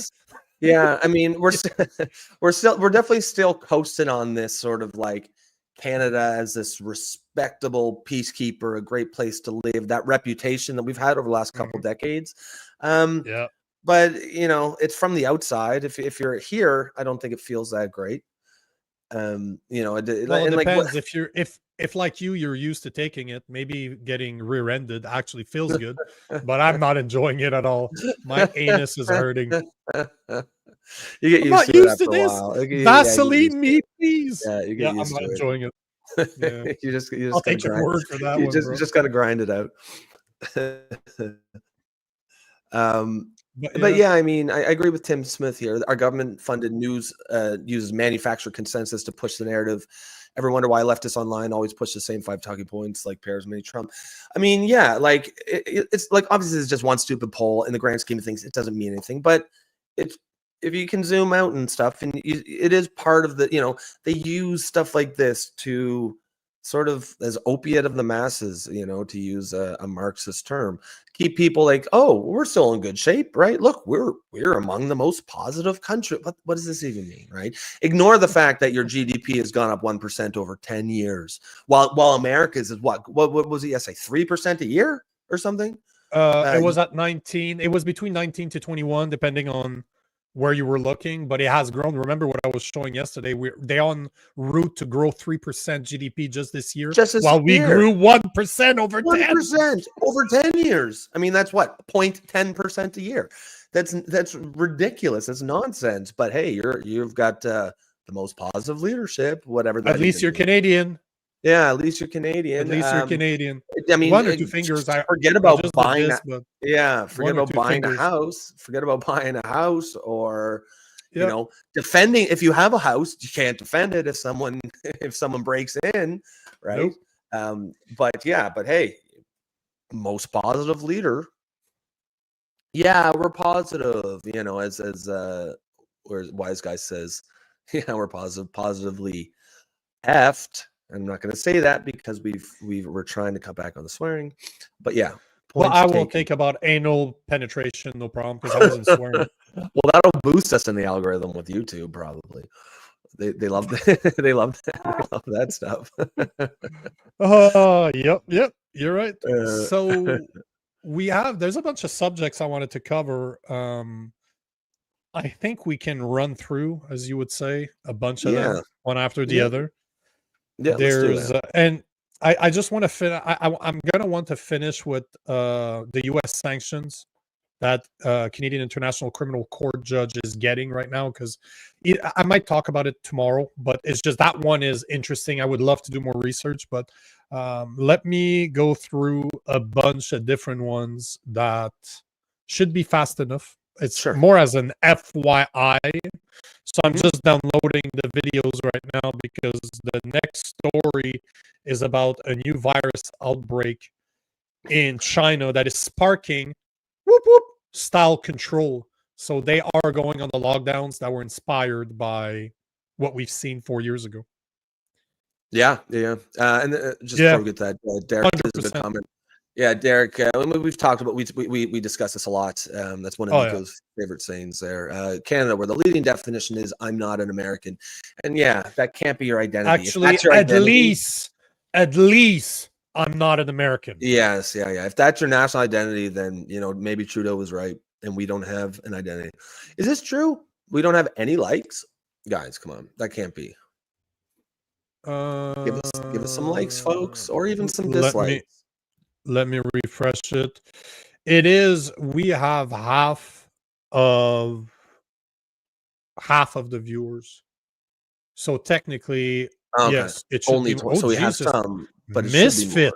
Yeah, I mean, we're definitely still coasting on this sort of like Canada as this respectable peacekeeper, a great place to live, that reputation that we've had over the last couple decades. But it's from the outside. If you're here, I don't think it feels that great. It depends. If like you're used to taking it, maybe getting rear-ended actually feels good, but I'm not enjoying it at all. My anus is hurting. You get used to this. Vaseline me, please. Yeah, you get used I'm not to enjoying it. Yeah. you just I'll take your word for that. You just got to grind it out. But I mean, I agree with Tim Smith here. Our government-funded news uses manufactured consensus to push the narrative. Ever wonder why leftists online always push the same 5 talking points like pairs many Trump? I mean, like it's like obviously it's just one stupid poll in the grand scheme of things. It doesn't mean anything, but if you can zoom out and stuff, and it is part of the they use stuff like this to sort of as opiate of the masses, to use a Marxist term, keep people like, oh, we're still in good shape, right? Look, we're among the most positive country. What does this even mean, right? Ignore the fact that your GDP has gone up 1% over 10 years, while America's is what was it? 3% a year or something. It was at 19. It was between 19 to 21, depending on where you were looking, but it has grown. Remember what I was showing yesterday? They're on route to grow 3% GDP just this year, while we grew 1% over 1% over 10 years. I mean, that's what 0.10% a year. That's ridiculous. That's nonsense. But hey, you've got the most positive leadership. Whatever. At least you're Canadian. Yeah, at least you're Canadian. At least you're Canadian. I mean, 1 or 2 fingers. Forget about buying. Forget about buying fingers. a house. Forget about buying a house, or defending. If you have a house, you can't defend it if someone breaks in, right? Nope. But hey, most positive leader. Yeah, we're positive. As Wise Guy says, we're positively effed. I'm not going to say that because we're trying to cut back on the swearing, but yeah. Well, I will think about anal penetration, no problem, because I wasn't swearing. Well, that'll boost us in the algorithm with YouTube, probably. They love they love that stuff. Yep, you're right. Uh, So there's a bunch of subjects I wanted to cover. I think we can run through, as you would say, a bunch of yeah, them one after the yeah, other. yeah. Let's do There's that. and I just want to finish. I'm gonna want to finish with the U.S. sanctions that Canadian International Criminal Court judge is getting right now, because I might talk about it tomorrow, but it's just that one is interesting. I would love to do more research, but let me go through a bunch of different ones that should be fast enough. It's Sure. more as an FYI. So I'm just downloading the videos right now because the next story is about a new virus outbreak in China that is sparking whoop whoop style control. So they are going on the lockdowns that were inspired by what we've seen 4 years ago. Yeah. And just before we get that, Derek is a good 100%. comment. Yeah, Derek, we've talked about, we discussed this a lot. That's one of Nico's favorite sayings there. Canada, where the leading definition is "I'm not an American," and yeah, that can't be your identity. Actually, your at least I'm not an American. Yes, yeah. If that's your national identity, then maybe Trudeau was right, and we don't have an identity. Is this true? We don't have any likes, guys. Come on, that can't be. Give us some likes, folks, or even some dislikes. Let me refresh it. It is, we have half of the viewers. So technically, yes, it should only be. so we have some, but it Misfit.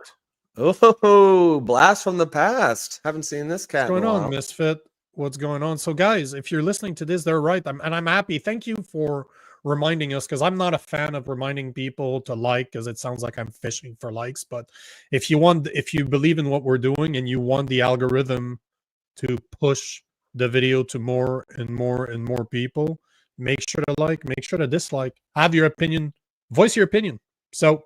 Should be more. Oh, blast from the past. Haven't seen this cat. What's going on, Misfit? What's going on? So guys, if you're listening to this, they're right. I'm happy. Thank you for reminding us, because I'm not a fan of reminding people to like, because it sounds like I'm fishing for likes. But if you believe in what we're doing and you want the algorithm to push the video to more and more and more people, make sure to like, make sure to dislike, have your opinion, voice your opinion. So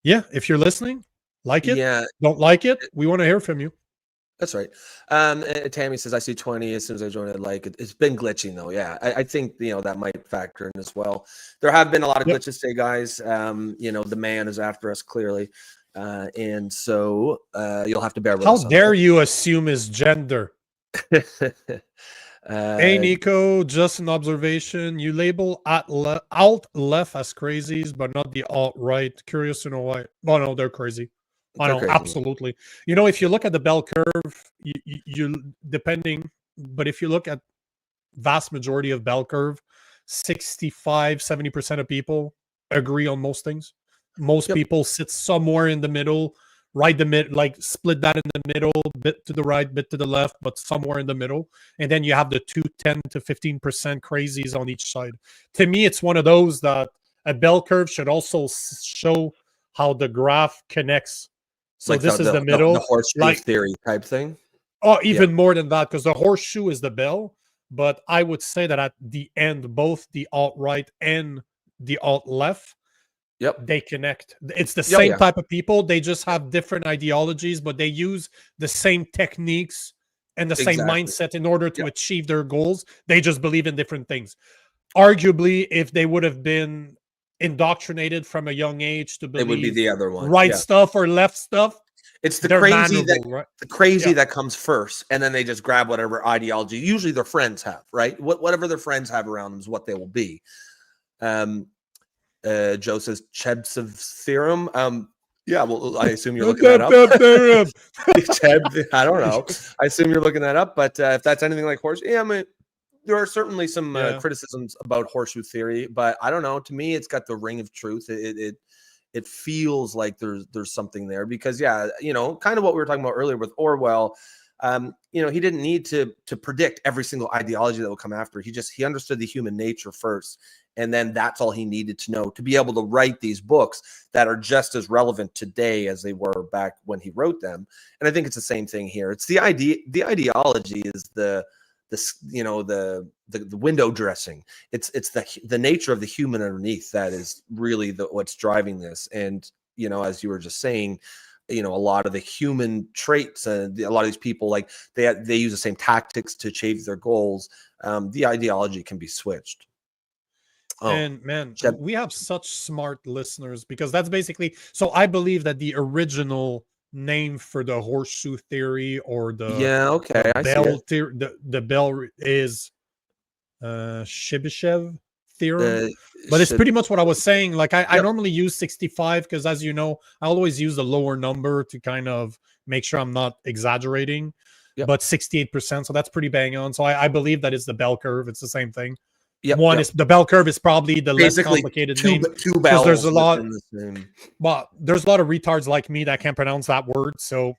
yeah, if you're listening, like it. Yeah. Don't like it, we want to hear from you. That's right. Tammy says, I see 20 as soon as I joined. It's been glitching though. Yeah, I think that might factor in as well. There have been a lot of glitches today, guys. The man is after us clearly, and so you'll have to bear with us. How dare you assume his gender? Hey Nico, just an observation. You label alt left as crazies, but not the alt right. Curious to know why. Oh no, they're crazy. I know, absolutely. If you look at the bell curve, you depending, but if you look at vast majority of bell curve, 65-70% of people agree on most things. Most people sit somewhere in the middle, like split that in the middle, bit to the right, bit to the left, but somewhere in the middle. And then you have the 10 to 15% crazies on each side. To me, it's one of those that a bell curve should also show how the graph connects. So like this is the middle, the horseshoe theory type thing. Oh, even more than that, because the horseshoe is the bell. But I would say that at the end, both the alt-right and the alt-left, they connect. It's the same type of people. They just have different ideologies, but they use the same techniques and the same mindset in order to achieve their goals. They just believe in different things. Arguably, if they would have been indoctrinated from a young age to believe it would be the other one, right stuff or left stuff. It's the crazy that comes first, and then they just grab whatever ideology usually their friends have, right? Whatever their friends have around them is what they will be. Joe says Chebyshev theorem. Yeah, well, I assume you're looking that up. I don't know. I assume you're looking that up, but if that's anything like horse, I mean, there are certainly some criticisms about horseshoe theory, but I don't know. To me, it's got the ring of truth. It feels like there's something there because, kind of what we were talking about earlier with Orwell. He didn't need to predict every single ideology that will come after. He understood the human nature first, and then that's all he needed to know to be able to write these books that are just as relevant today as they were back when he wrote them. And I think it's the same thing here. It's the idea. The ideology is the window dressing. It's the nature of the human underneath that is really what's driving this. And as you were just saying, a lot of the human traits, and a lot of these people, like they use the same tactics to achieve their goals. The ideology can be switched. And man, we have such smart listeners, because that's basically, so I believe that the original name for the horseshoe theory, or the bell theory, the bell is Chebyshev theorem, but it's pretty much what I was saying. Like I normally use 65 because, as you know, I always use the lower number to kind of make sure I'm not exaggerating. But 68%, so that's pretty bang on. So I believe that it's the bell curve. It's the same thing. Is the bell curve is probably the basically less complicated name, because there's a lot. But there's a lot of retards like me that can't pronounce that word, so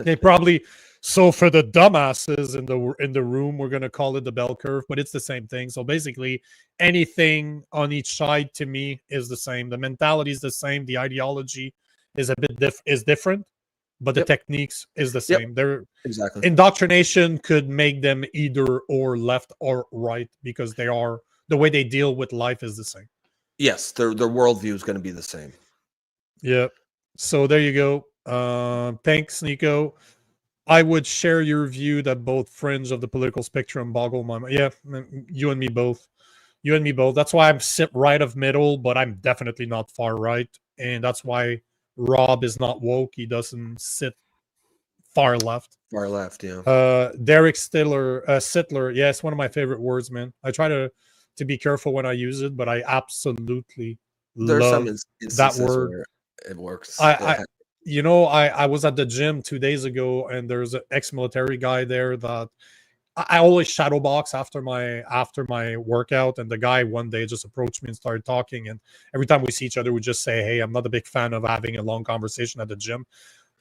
they probably. So for the dumbasses in the room, we're gonna call it the bell curve, but it's the same thing. So basically, anything on each side to me is the same. The mentality is the same. The ideology is a bit different, but the techniques is the same. They're indoctrination could make them either or left or right, because they are, the way they deal with life is the same. Yes, their worldview is going to be the same. Yeah. So there you go. Thanks, Nico. I would share your view that both fringe of the political spectrum boggle my mind. Yeah, you and me both. You and me both. That's why I'm sit right of middle, but I'm definitely not far right. And that's why Rob is not woke. He doesn't sit far left. Far left, yeah. Derek Sittler. Yeah, it's one of my favorite words, man. I try to be careful when I use it, but I absolutely love that word. Where it works. I was at the gym 2 days ago, and there's an ex-military guy there that I always shadow box after my workout, and the guy one day just approached me and started talking, and every time we see each other we just say, hey, I'm not a big fan of having a long conversation at the gym,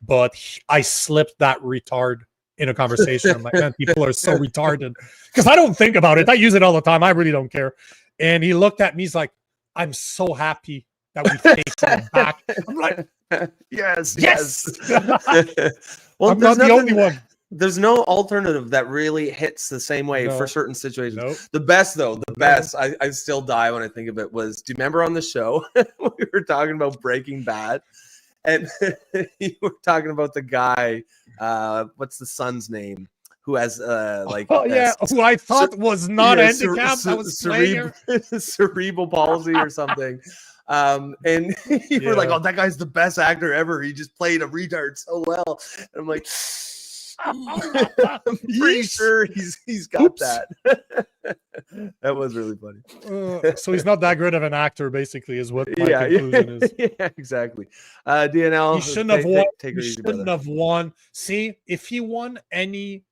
but I slipped that retard in a conversation. I'm like, man, people are so retarded, because I don't think about it. I use it all the time. I really don't care. And he looked at me, he's like, I'm so happy that we taken it back. I'm like, yes. Well, I'm not the only one. There's no alternative that really hits the same way for certain situations. Nope. The best, I still die when I think of it, was, do you remember on the show we were talking about Breaking Bad, and you were talking about the guy, what's the son's name, who has who I thought was not handicapped. That was cerebral palsy or something. And you were like, oh, that guy's the best actor ever. He just played a retard so well. And I'm like, I'm pretty sure he's got that. That was really funny. So he's not that great of an actor, basically, is what my conclusion is. Yeah, exactly. DNL, he shouldn't have won. He shouldn't have won. See, if he won any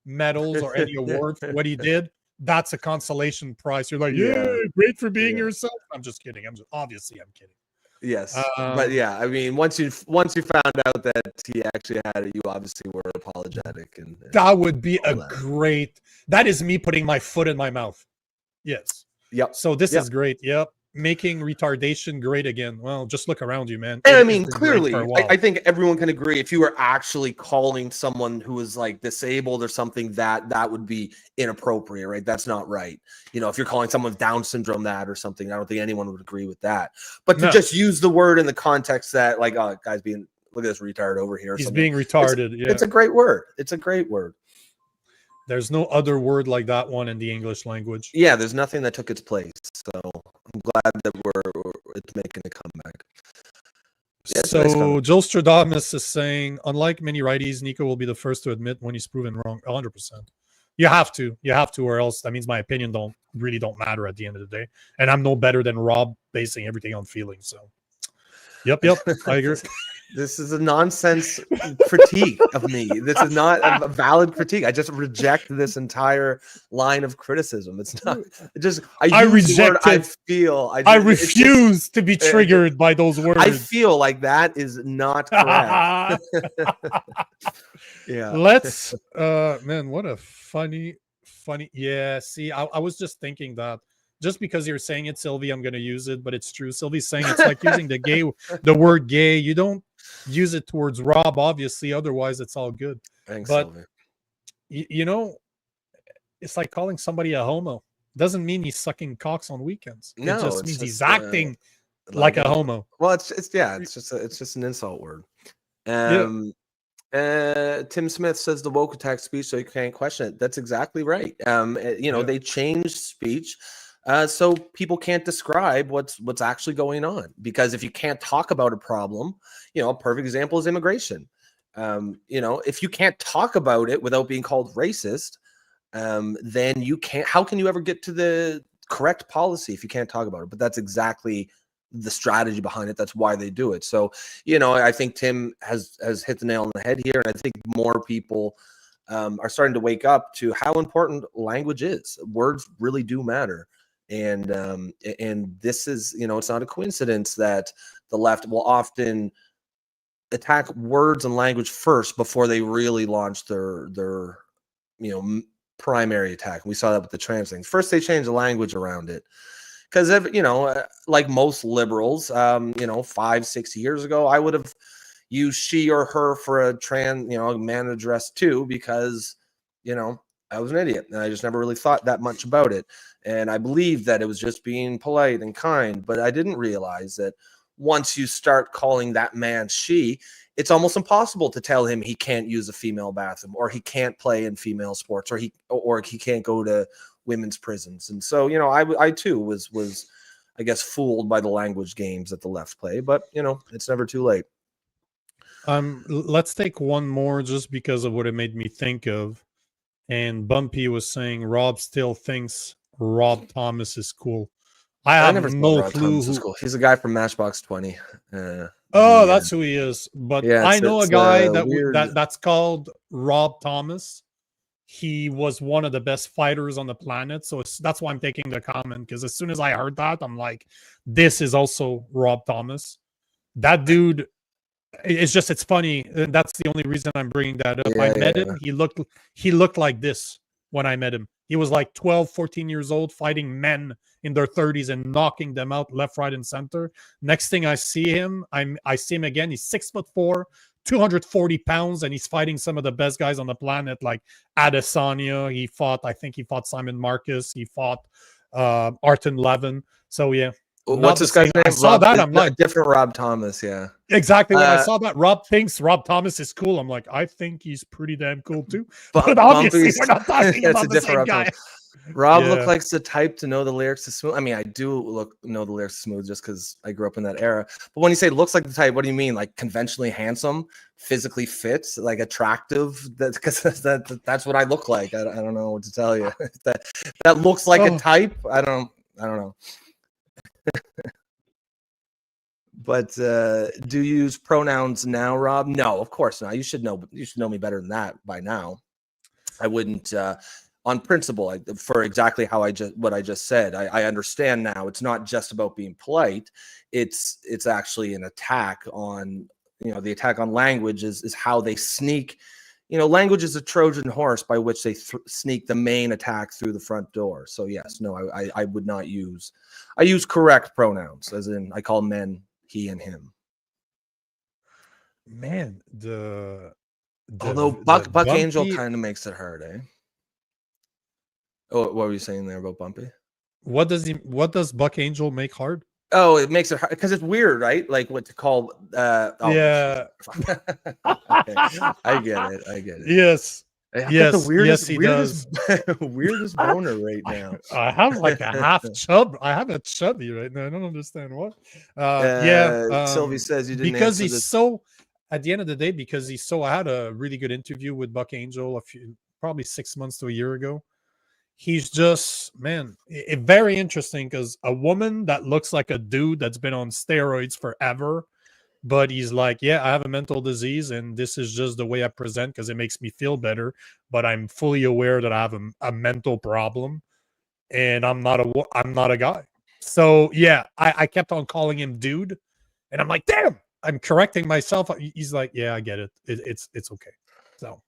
medals or any award for what he did, that's a consolation prize. You're like, yeah, great for being yourself. I'm just kidding. I'm kidding. Yes, but yeah, I mean, once you found out that he actually had it, you obviously were apologetic, and that would be great. That is me putting my foot in my mouth. Yes. Yep. So this is great. Yep. Making retardation great again. Well, just look around you, man. And I mean, clearly, I think everyone can agree, if you were actually calling someone who was like disabled or something, that would be inappropriate, right? That's not right. If you're calling someone with Down syndrome that or something, I don't think anyone would agree with that. But to just use the word in the context that, like, oh, guy's being, look at this retard over here. He's being retarded. It's a great word. It's a great word. There's no other word like that one in the English language. Yeah, there's nothing that took its place. So I'm glad that it's making a comeback. Yeah, so Joel Stradamus is saying, unlike many righties, Nico will be the first to admit when he's proven wrong. 100%. You have to, or else that means my opinion don't matter at the end of the day. And I'm no better than Rob, basing everything on feelings. So, yep, I agree. This is a nonsense critique of me. This is not a valid critique. I just reject this entire line of criticism. It's not just. I reject it. I feel. I refuse to be triggered by those words. I feel like that is not correct. Yeah. Let's. Man, what a funny. Yeah. See, I was just thinking that. Just because you're saying it, Sylvie, I'm going to use it, but it's true. Sylvie's saying it's like using the word gay. You don't use it towards Rob, obviously. Otherwise, it's all good. Thanks, but, Sylvie. It's like calling somebody a homo. Doesn't mean he's sucking cocks on weekends. No, it just means he's acting like a homo. Well, it's just an insult word. Tim Smith says the woke attack speech, so you can't question it. That's exactly right. They changed speech so people can't describe what's actually going on, because if you can't talk about a problem, a perfect example is immigration. If you can't talk about it without being called racist, then you can't. How can you ever get to the correct policy if you can't talk about it? But that's exactly the strategy behind it. That's why they do it. So, I think Tim has hit the nail on the head here, and I think more people are starting to wake up to how important language is. Words really do matter, and this is, it's not a coincidence that the left will often attack words and language first before they really launch their primary attack. We saw that with the trans thing. First, they changed the language around it. Because, like most liberals, 5-6 years ago, I would have used she or her for a trans, man address too, because, I was an idiot and I just never really thought that much about it. And I believed that it was just being polite and kind, but I didn't realize that once you start calling that man she, it's almost impossible to tell him he can't use a female bathroom, or he can't play in female sports, or he can't go to women's prisons. And so, I too was I guess fooled by the language games that the left play, but it's never too late. Let's take one more just because of what it made me think of. And Bumpy was saying Rob still thinks Rob Thomas is cool. I never no clue who. He's a guy from Matchbox 20. That's who he is. But yeah, I know a guy that's called Rob Thomas. He was one of the best fighters on the planet. So that's why I'm taking the comment, because as soon as I heard that, I'm like, this is also Rob Thomas. That dude, it's funny. That's the only reason I'm bringing that up. I met him. He looked like this when I met him. He was like 12, 14 years old, fighting men in their 30s and knocking them out left, right, and center. Next thing I see him, I see him again. He's 6'4", 240 pounds, and he's fighting some of the best guys on the planet, like Adesanya. I think he fought Simon Marcus. He fought Artem Levin. So yeah. What's this guy's name? I saw that. I'm like, different Rob Thomas. Yeah, exactly. When I saw that, Rob thinks Rob Thomas is cool. I'm like, I think he's pretty damn cool too. But obviously, we're not talking about the same guy. Rob looked like the type to know the lyrics to Smooth. I mean, I do know the lyrics to Smooth just because I grew up in that era. But when you say looks like the type, what do you mean? Like conventionally handsome, physically fit, like attractive? Because that's what I look like. I don't know what to tell you. that looks like a type. I don't know. But do you use pronouns now, Rob? No, of course not. You should know me better than that by now. I wouldn't. On principle, for exactly what I just said, I understand now. It's not just about being polite. It's actually an attack on, the attack on language is how they sneak. Language is a Trojan horse by which they sneak the main attack through the front door. So yes, no, I would not use. I use correct pronouns, as in I call men he and him. Man, although Buck Angel kind of makes it hard, eh? Oh, what were you saying there about Bumpy? What does Buck Angel make hard? Oh, it makes it hard because it's weird, right? Like what to call yeah. Okay. I get it. Yes. Yes, he does. Weirdest boner right now. I have like a half chub. I have a chubby right now. I don't understand what. Sylvie says you didn't because he's so. At the end of the day, because he's so. I had a really good interview with Buck Angel probably 6 months to a year ago. He's just, man, very interesting because a woman that looks like a dude that's been on steroids forever, but he's like, yeah, I have a mental disease and this is just the way I present because it makes me feel better, but I'm fully aware that I have a mental problem and I'm not a guy. So yeah, I kept on calling him dude and I'm like, damn, I'm correcting myself. He's like, yeah, I get it. It's okay. So.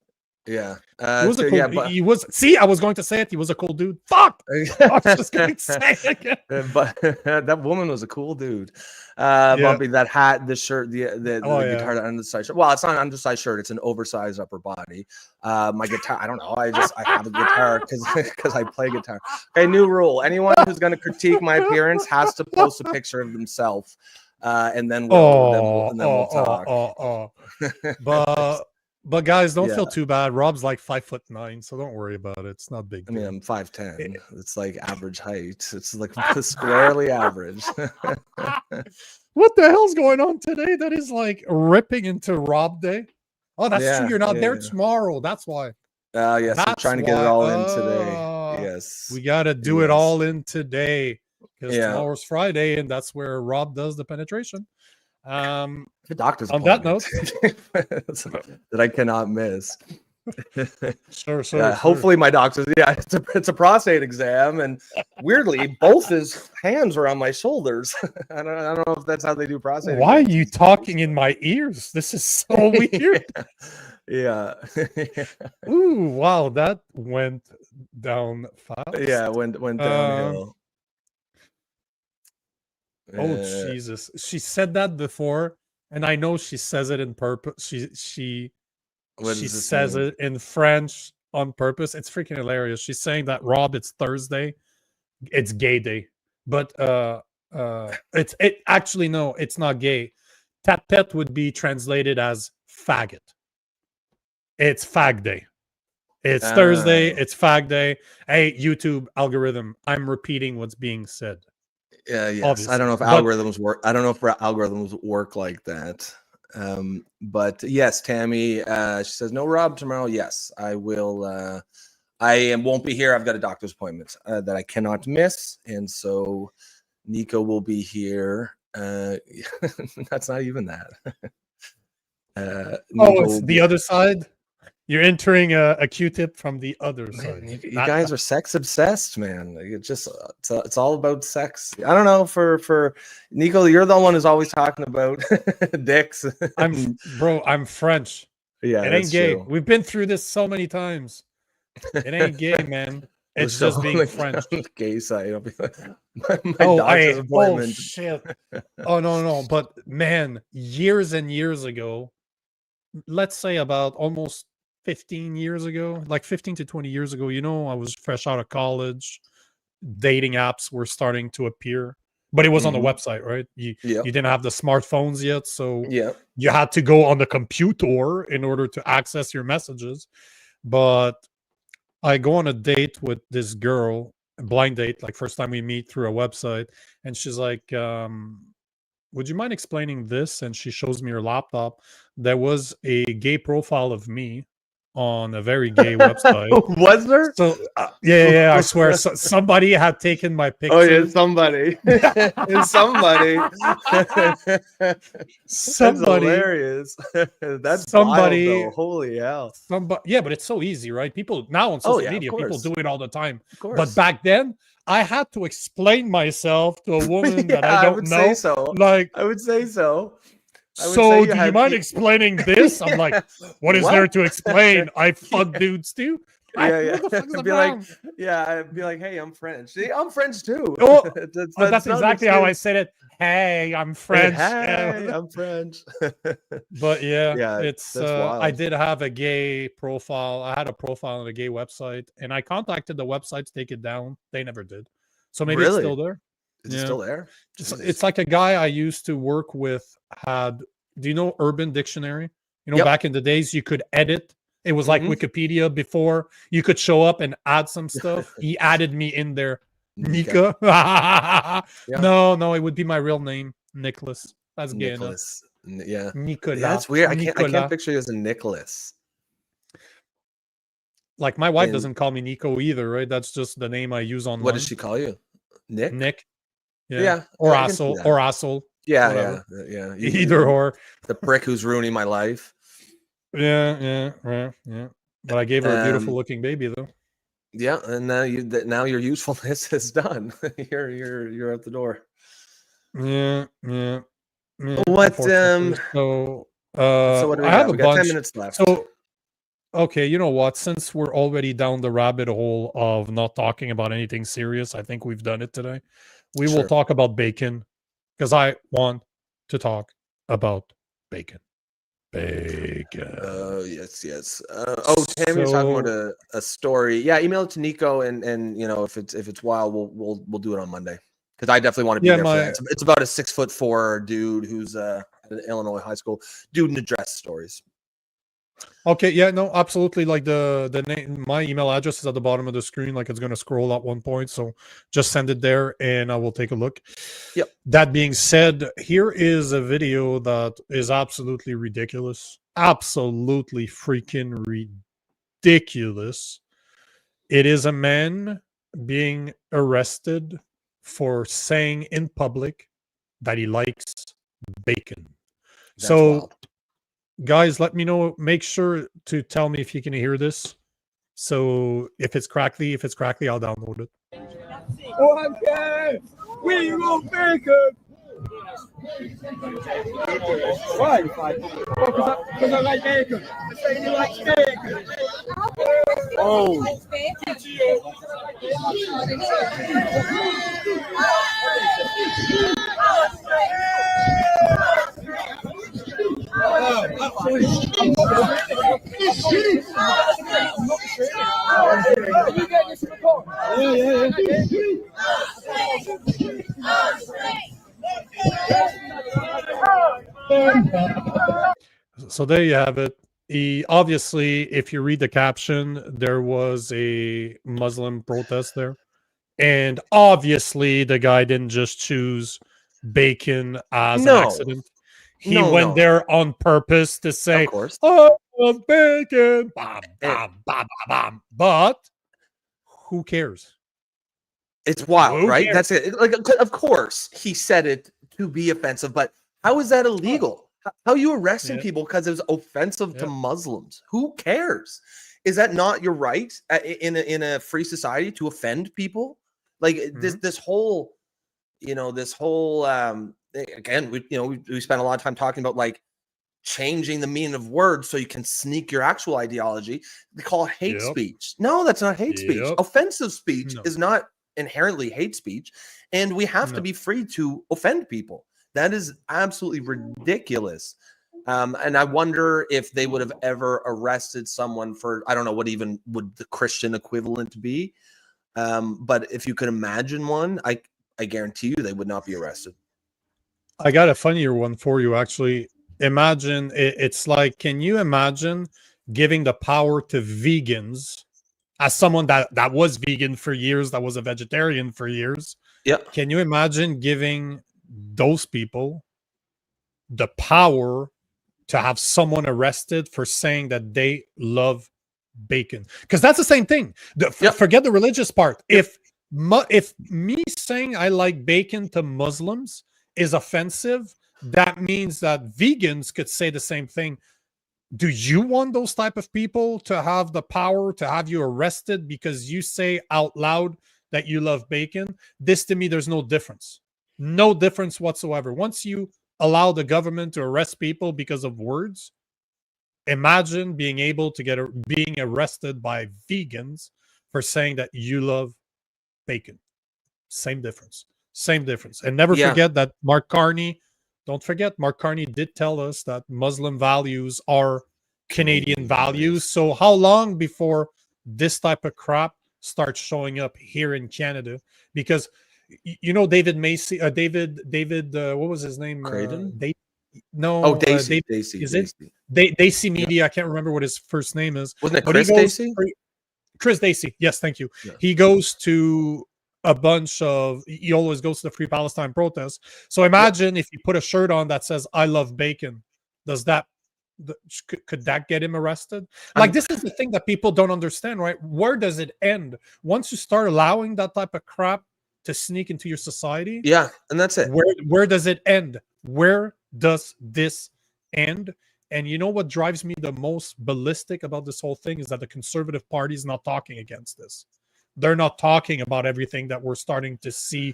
Yeah, he was a cool, he was. See, I was going to say it. He was a cool dude. Fuck, I was just going to say it again. But that woman was a cool dude. Bumpy, that hat, the shirt, the guitar, the undersized shirt. Well, it's not an undersized shirt. It's an oversized upper body. My guitar. I don't know. I have a guitar because I play guitar. Okay, new rule: anyone who's going to critique my appearance has to post a picture of themselves. and then we'll talk. But guys, don't Yeah. feel too bad. Rob's like 5'9", so don't worry about it. It's not big. I mean, I'm 5'10". It's like average height. It's like squarely average. What the hell's going on today? That is like ripping into Rob Day. Oh, that's true. You're not there tomorrow. That's why. Yes, we're trying to get it all in today. Yes, we got to do it all in today because tomorrow's Friday, and that's where Rob does the penetration. The doctor's on that note that I cannot miss. Sure. Hopefully my doctor's it's a prostate exam, and weirdly both his hands are on my shoulders. I don't know if that's how they do prostate Why exams. are you talking in my ears? This is so weird. Yeah. Ooh, wow, that went down fast. Yeah, went downhill. Oh Jesus, she said that before, and I know she says it in purpose. She says it in French on purpose. It's freaking hilarious. She's saying that, Rob, it's Thursday, it's gay day, but it's actually no, it's not gay. Tapette would be translated as faggot. It's fag day. It's Thursday. It's fag day. Hey, YouTube algorithm, I'm repeating what's being said. Yes. Obviously. I don't know if algorithms work. I don't know if algorithms work like that. But yes, Tammy, she says, no, Rob, tomorrow. Yes, I will. I won't be here. I've got a doctor's appointment that I cannot miss. And so Nico will be here. That's not even that. It's the other side. You're entering a Q-tip from the other side. You guys are sex obsessed, man. It's all about sex. I don't know. For Nico, you're the one who's always talking about dicks. I'm French. Yeah, it ain't gay. True. We've been through this so many times. It ain't gay, man. It's just being French. Gay side. I'll be like, my doctor's appointment. Oh shit. Oh no. But man, years and years ago, let's say about almost 15 years ago, like 15 to 20 years ago, I was fresh out of college. Dating apps were starting to appear, but it was on the website, right? You didn't have the smartphones yet, so you had to go on the computer in order to access your messages. But I go on a date with this girl, a blind date, like first time we meet through a website, and she's like, would you mind explaining this? And she shows me her laptop. There was a gay profile of me on a very gay website. Was there? So I swear somebody had taken my picture. Oh yeah, somebody. Somebody. That's hilarious. That's somebody. Wild, though. Holy hell. Yeah, but it's so easy, right? People now on social media, people do it all the time. But back then, I had to explain myself to a woman that I don't know. Say so. Like, I would say so. So do you mind explaining this? I'm like, what is there to explain? I fuck dudes too. Yeah. I'd be like, hey, I'm French. See, I'm French too. Oh, that's exactly how I said it. Hey, I'm French. Hey, I'm French. But it's I did have a gay profile. I had a profile on a gay website, and I contacted the website to take it down. They never did. So maybe it's still there. Is it still there? It's like a guy I used to work with had. Do you know Urban Dictionary? Back in the days, you could edit. It was like Wikipedia before. You could show up and add some stuff. He added me in there. Nico. No, it would be my real name, Nicholas. That's gay Nicholas. Yeah. Nicolas. Yeah, that's weird. I can't picture you as a Nicholas. Like my wife doesn't call me Nico either, right? That's just the name I use online. What does she call you? Nick. Yeah. Or Assel. Yeah. Either or. The prick who's ruining my life. Yeah. But I gave her a beautiful looking baby though. Yeah, and now your usefulness is done. You're at the door. Yeah. What? So what do we have? We got 10 minutes left. So, okay, you know what? Since we're already down the rabbit hole of not talking about anything serious, I think we've done it today. We will talk about bacon because I want to talk about bacon. Oh yes. Tammy's talking about a story. Yeah, email it to Nico, and if it's wild, we'll do it on Monday because I definitely want to be Yeah, there for that. It's about a 6'4" dude who's at an Illinois high school dude in the dress stories. Okay, yeah, no, absolutely. Like the name, my email address is at the bottom of the screen. Like it's gonna scroll at one point, so just send it there, and I will take a look. Yep. That being said, here is a video that is absolutely ridiculous, absolutely freaking ridiculous. It is a man being arrested for saying in public that he likes bacon. That's So. wild. Guys, let me know. Make sure to tell me if you can hear this. So if it's crackly, I'll download it. Okay, we will make it. Why? Because I like bacon. I say you like bacon. Oh. So there you have it. He obviously, if you read the caption, there was a Muslim protest there. And obviously the guy didn't just choose bacon as an accident. He went there on purpose to say, Of course. "Oh, I love bacon." Bam, bam, bam, bam, bam. But who cares? It's wild, Who right? cares? That's it. Like, of course, he said it to be offensive, but how is that illegal? How are you arresting people because it was offensive to Muslims? Who cares? Is that not your right in a free society to offend people? Like this whole, again, we spent a lot of time talking about like changing the meaning of words so you can sneak your actual ideology. They call it hate speech. No, that's not hate speech. Offensive speech is not inherently hate speech, and we have to be free to offend people. That is absolutely ridiculous. And I wonder if they would have ever arrested someone for, I don't know what even would the Christian equivalent be. But if you could imagine one, I guarantee you they would not be arrested. I got a funnier one for you, actually. Imagine, it's like, can you imagine giving the power to vegans, as someone that was vegan for years, that was a vegetarian for years? Yeah. Can you imagine giving those people the power to have someone arrested for saying that they love bacon? Because that's the same thing. Forget the religious part. If me saying I like bacon to Muslims is offensive, that means that vegans could say the same thing. Do you want those type of people to have the power to have you arrested because you say out loud that you love bacon? This, to me, there's no difference. No difference whatsoever. Once you allow the government to arrest people because of words, imagine being able to being arrested by vegans for saying that you love bacon. Same difference. Same difference. And never forget that Mark Carney, don't forget, Mark Carney did tell us that Muslim values are Canadian values. So how long before this type of crap starts showing up here in Canada? Because David Macy, David, what was his name? Creighton? Dacey. Dacey. Is it Dacey Media? I can't remember what his first name is. Wasn't it Chris Dacey? Chris Dacey. Yes, thank you. Yeah. He goes to a bunch of, he always goes to the Free Palestine protests. So imagine if you put a shirt on that says "I love bacon," does that could that get him arrested? Like, this is the thing that people don't understand, right? Where does it end once you start allowing that type of crap to sneak into your society? Yeah, and that's it. Where does it end? Where does this end? And you know what drives me the most ballistic about this whole thing is that the Conservative Party is not talking against this. They're not talking about everything that we're starting to see,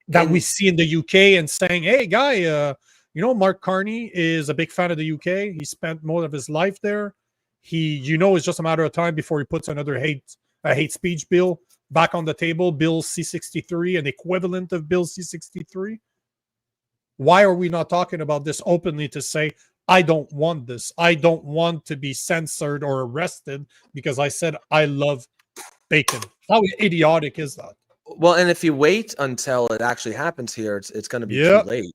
that we see in the UK, and saying, "Hey, guy, Mark Carney is a big fan of the UK. He spent most of his life there. It's just a matter of time before he puts another hate speech bill back on the table, Bill C-63, an equivalent of Bill C-63. Why are we not talking about this openly to say, I don't want this. I don't want to be censored or arrested because I said I love bacon. How idiotic is that? Well, and if you wait until it actually happens here, it's going to be too late.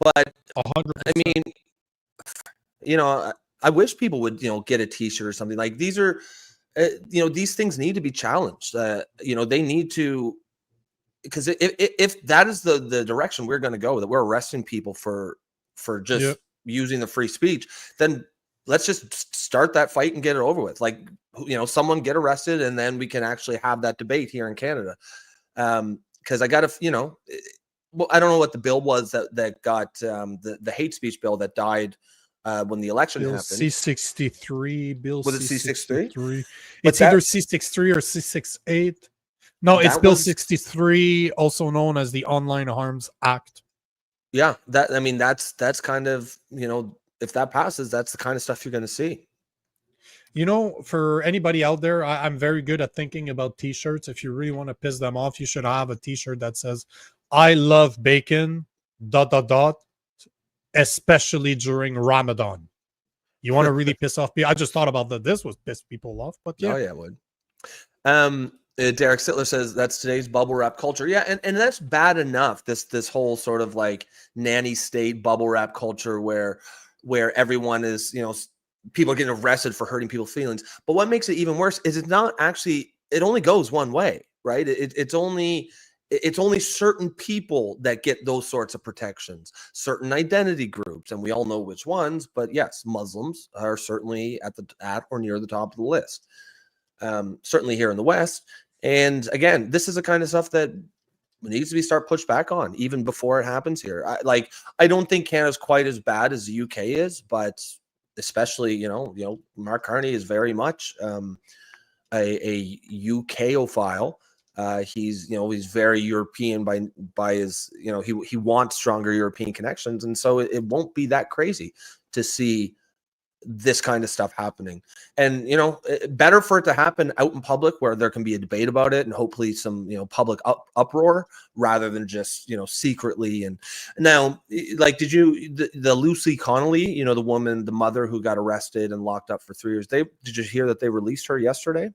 But 100%. I mean, you know, I wish people would, you know, get a T-shirt or something. Like these are, you know, these things need to be challenged. You know, they need to, because if that is the direction we're going to go, that we're arresting people for just using the free speech, then let's just start that fight and get it over with. Like, you know, someone get arrested, and then we can actually have that debate here in Canada. Because I got to, you know, well, I don't know what the bill was that got the hate speech bill that died when the election happened. C-63, Bill. Was it C-63? It's either C-63 or C-68. No, it's Bill 63, also known as the Online Harms Act. Yeah, I mean, that's kind of, you know, if that passes, that's the kind of stuff you're going to see. You know, for anybody out there, I'm very good at thinking about T-shirts. If you really want to piss them off, you should have a T-shirt that says, "I love bacon, ... especially during Ramadan." You want to really piss off people? I just thought about that. This would piss people off, but yeah. Oh yeah, it would. Derek Sittler says that's today's bubble wrap culture. Yeah, and that's bad enough. This whole sort of like nanny state bubble wrap culture where everyone is, you know, people are getting arrested for hurting people's feelings. But what makes it even worse is it's not actually, it only goes one way, right? It's only certain people that get those sorts of protections, certain identity groups, and we all know which ones. But yes, Muslims are certainly at or near the top of the list. Certainly here in the West. And again, this is the kind of stuff that needs to be pushed back on even before it happens here. I don't think Canada's quite as bad as the UK is, but especially, you know, Mark Carney is very much a UKophile. He's very European by his, you know, he wants stronger European connections. And so it won't be that crazy to see this kind of stuff happening. And, you know, better for it to happen out in public where there can be a debate about it and hopefully some, you know, public uproar rather than just, you know, secretly. And now, like, did you, the Lucy Connolly, you know, the mother who got arrested and locked up for 3 years, did you hear that they released her yesterday?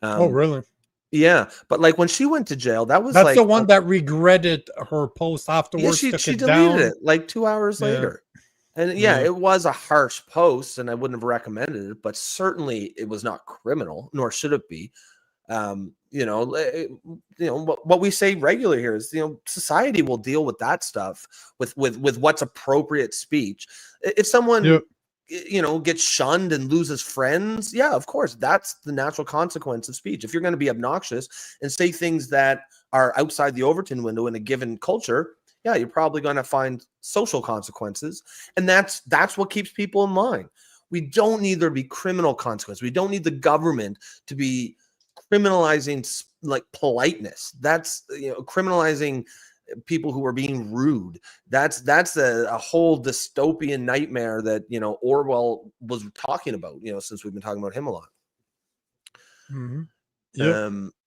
Oh, really? Yeah, but like when she went to jail, that's like, the one that regretted her post afterwards. Yeah, she deleted it like 2 hours later. And yeah, it was a harsh post, and I wouldn't have recommended it, but certainly it was not criminal, nor should it be. You know, what we say regularly here is, you know, society will deal with that stuff with what's appropriate speech. If someone, you know, gets shunned and loses friends, yeah, of course, that's the natural consequence of speech. If you're going to be obnoxious and say things that are outside the Overton window in a given culture, yeah, you're probably going to find social consequences. And that's what keeps people in line. We don't need there to be criminal consequences. We don't need the government to be criminalizing like politeness. That's, you know, criminalizing people who are being rude. That's a whole dystopian nightmare that, you know, Orwell was talking about, you know, since we've been talking about him a lot. Mm-hmm.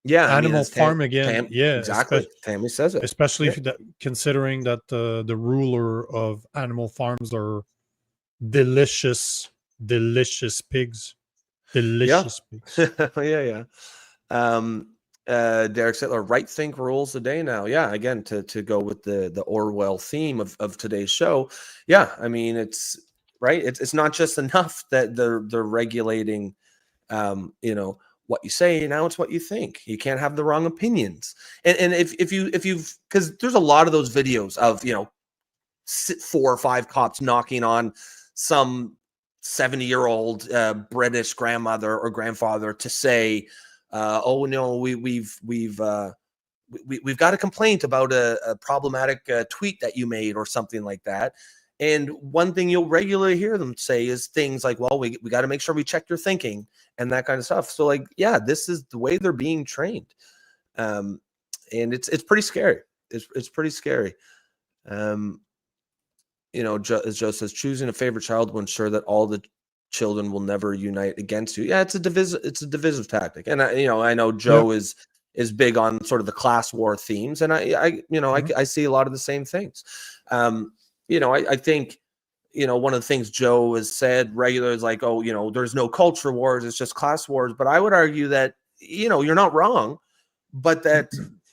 Yeah, Animal Farm again. Exactly. Tammy says it. Especially considering that the ruler of Animal Farms are delicious pigs. Delicious pigs. Yeah. Derek Sittler, right think rules the day now. Yeah, again, to go with the Orwell theme of today's show. Yeah, I mean, it's right. It's not just enough that they're regulating, you know, what you say. Now it's what you think. You can't have the wrong opinions. And if you've, because there's a lot of those videos of, you know, 4 or 5 cops knocking on some 70-year-old British grandmother or grandfather to say, oh no, we've got a complaint about a problematic tweet that you made or something like that. And one thing you'll regularly hear them say is things like, well, we got to make sure we check your thinking and that kind of stuff. So like, yeah, this is the way they're being trained. And it's pretty scary. It's pretty scary. You know, as Joe says, choosing a favorite child will ensure that all the children will never unite against you. Yeah, it's a divisive tactic. And I know Joe is big on sort of the class war themes. And I see a lot of the same things. You know, I think, you know, one of the things Joe has said regularly is like, oh, you know, there's no culture wars, it's just class wars. But I would argue that, you know, you're not wrong, but that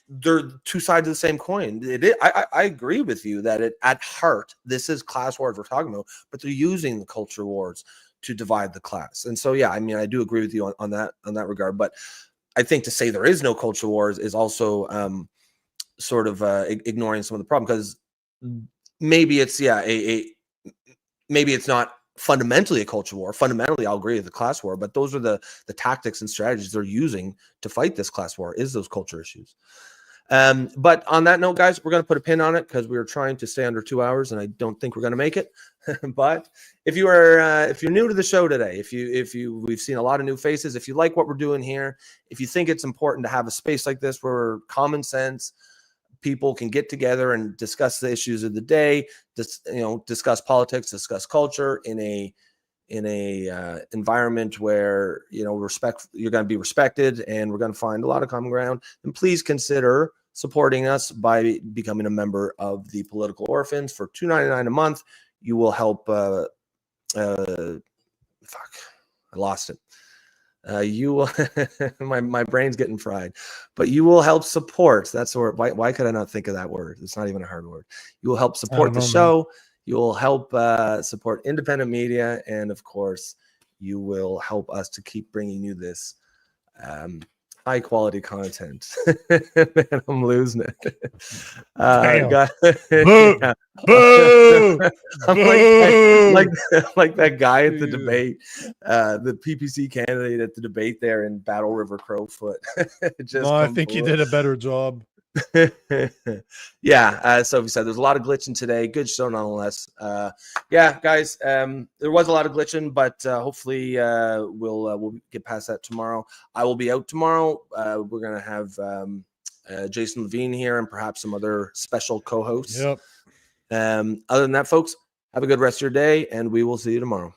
they're two sides of the same coin. I agree with you that at heart, this is class wars we're talking about, but they're using the culture wars to divide the class. And so, yeah, I mean, I do agree with you on that regard. But I think to say there is no culture wars is also sort of ignoring some of the problem, because maybe it's maybe it's not fundamentally a culture war. Fundamentally, I'll agree with the class war, but those are the tactics and strategies they're using to fight this class war, is those culture issues. But on that note, guys, we're going to put a pin on it because we were trying to stay under 2 hours, and I don't think we're going to make it. But if you're new to the show today, we've seen a lot of new faces. If you like what we're doing here, if you think it's important to have a space like this where common sense people can get together and discuss the issues of the day, discuss politics, discuss culture in a environment where you're going to be respected, and we're going to find a lot of common ground, then please consider supporting us by becoming a member of the Political Orphans for $2.99 a month. You will help I lost it. You will my brain's getting fried, but you will help support. That's the word. Why could I not think of that word? It's not even a hard word. You will help support the show. Man. You will help support independent media, and of course, you will help us to keep bringing you this high quality content. Man, I'm losing it. Boo! Yeah. Boo! I'm like that guy at the debate, the PPC candidate at the debate there in Battle River Crowfoot. I think he did a better job. Yeah, so we said there's a lot of glitching today. Good show nonetheless. Yeah, guys, there was a lot of glitching, but hopefully we'll get past that tomorrow. I will be out tomorrow. We're gonna have Jason Levine here and perhaps some other special co-hosts. Yep. Other than that, folks, have a good rest of your day, and we will see you tomorrow.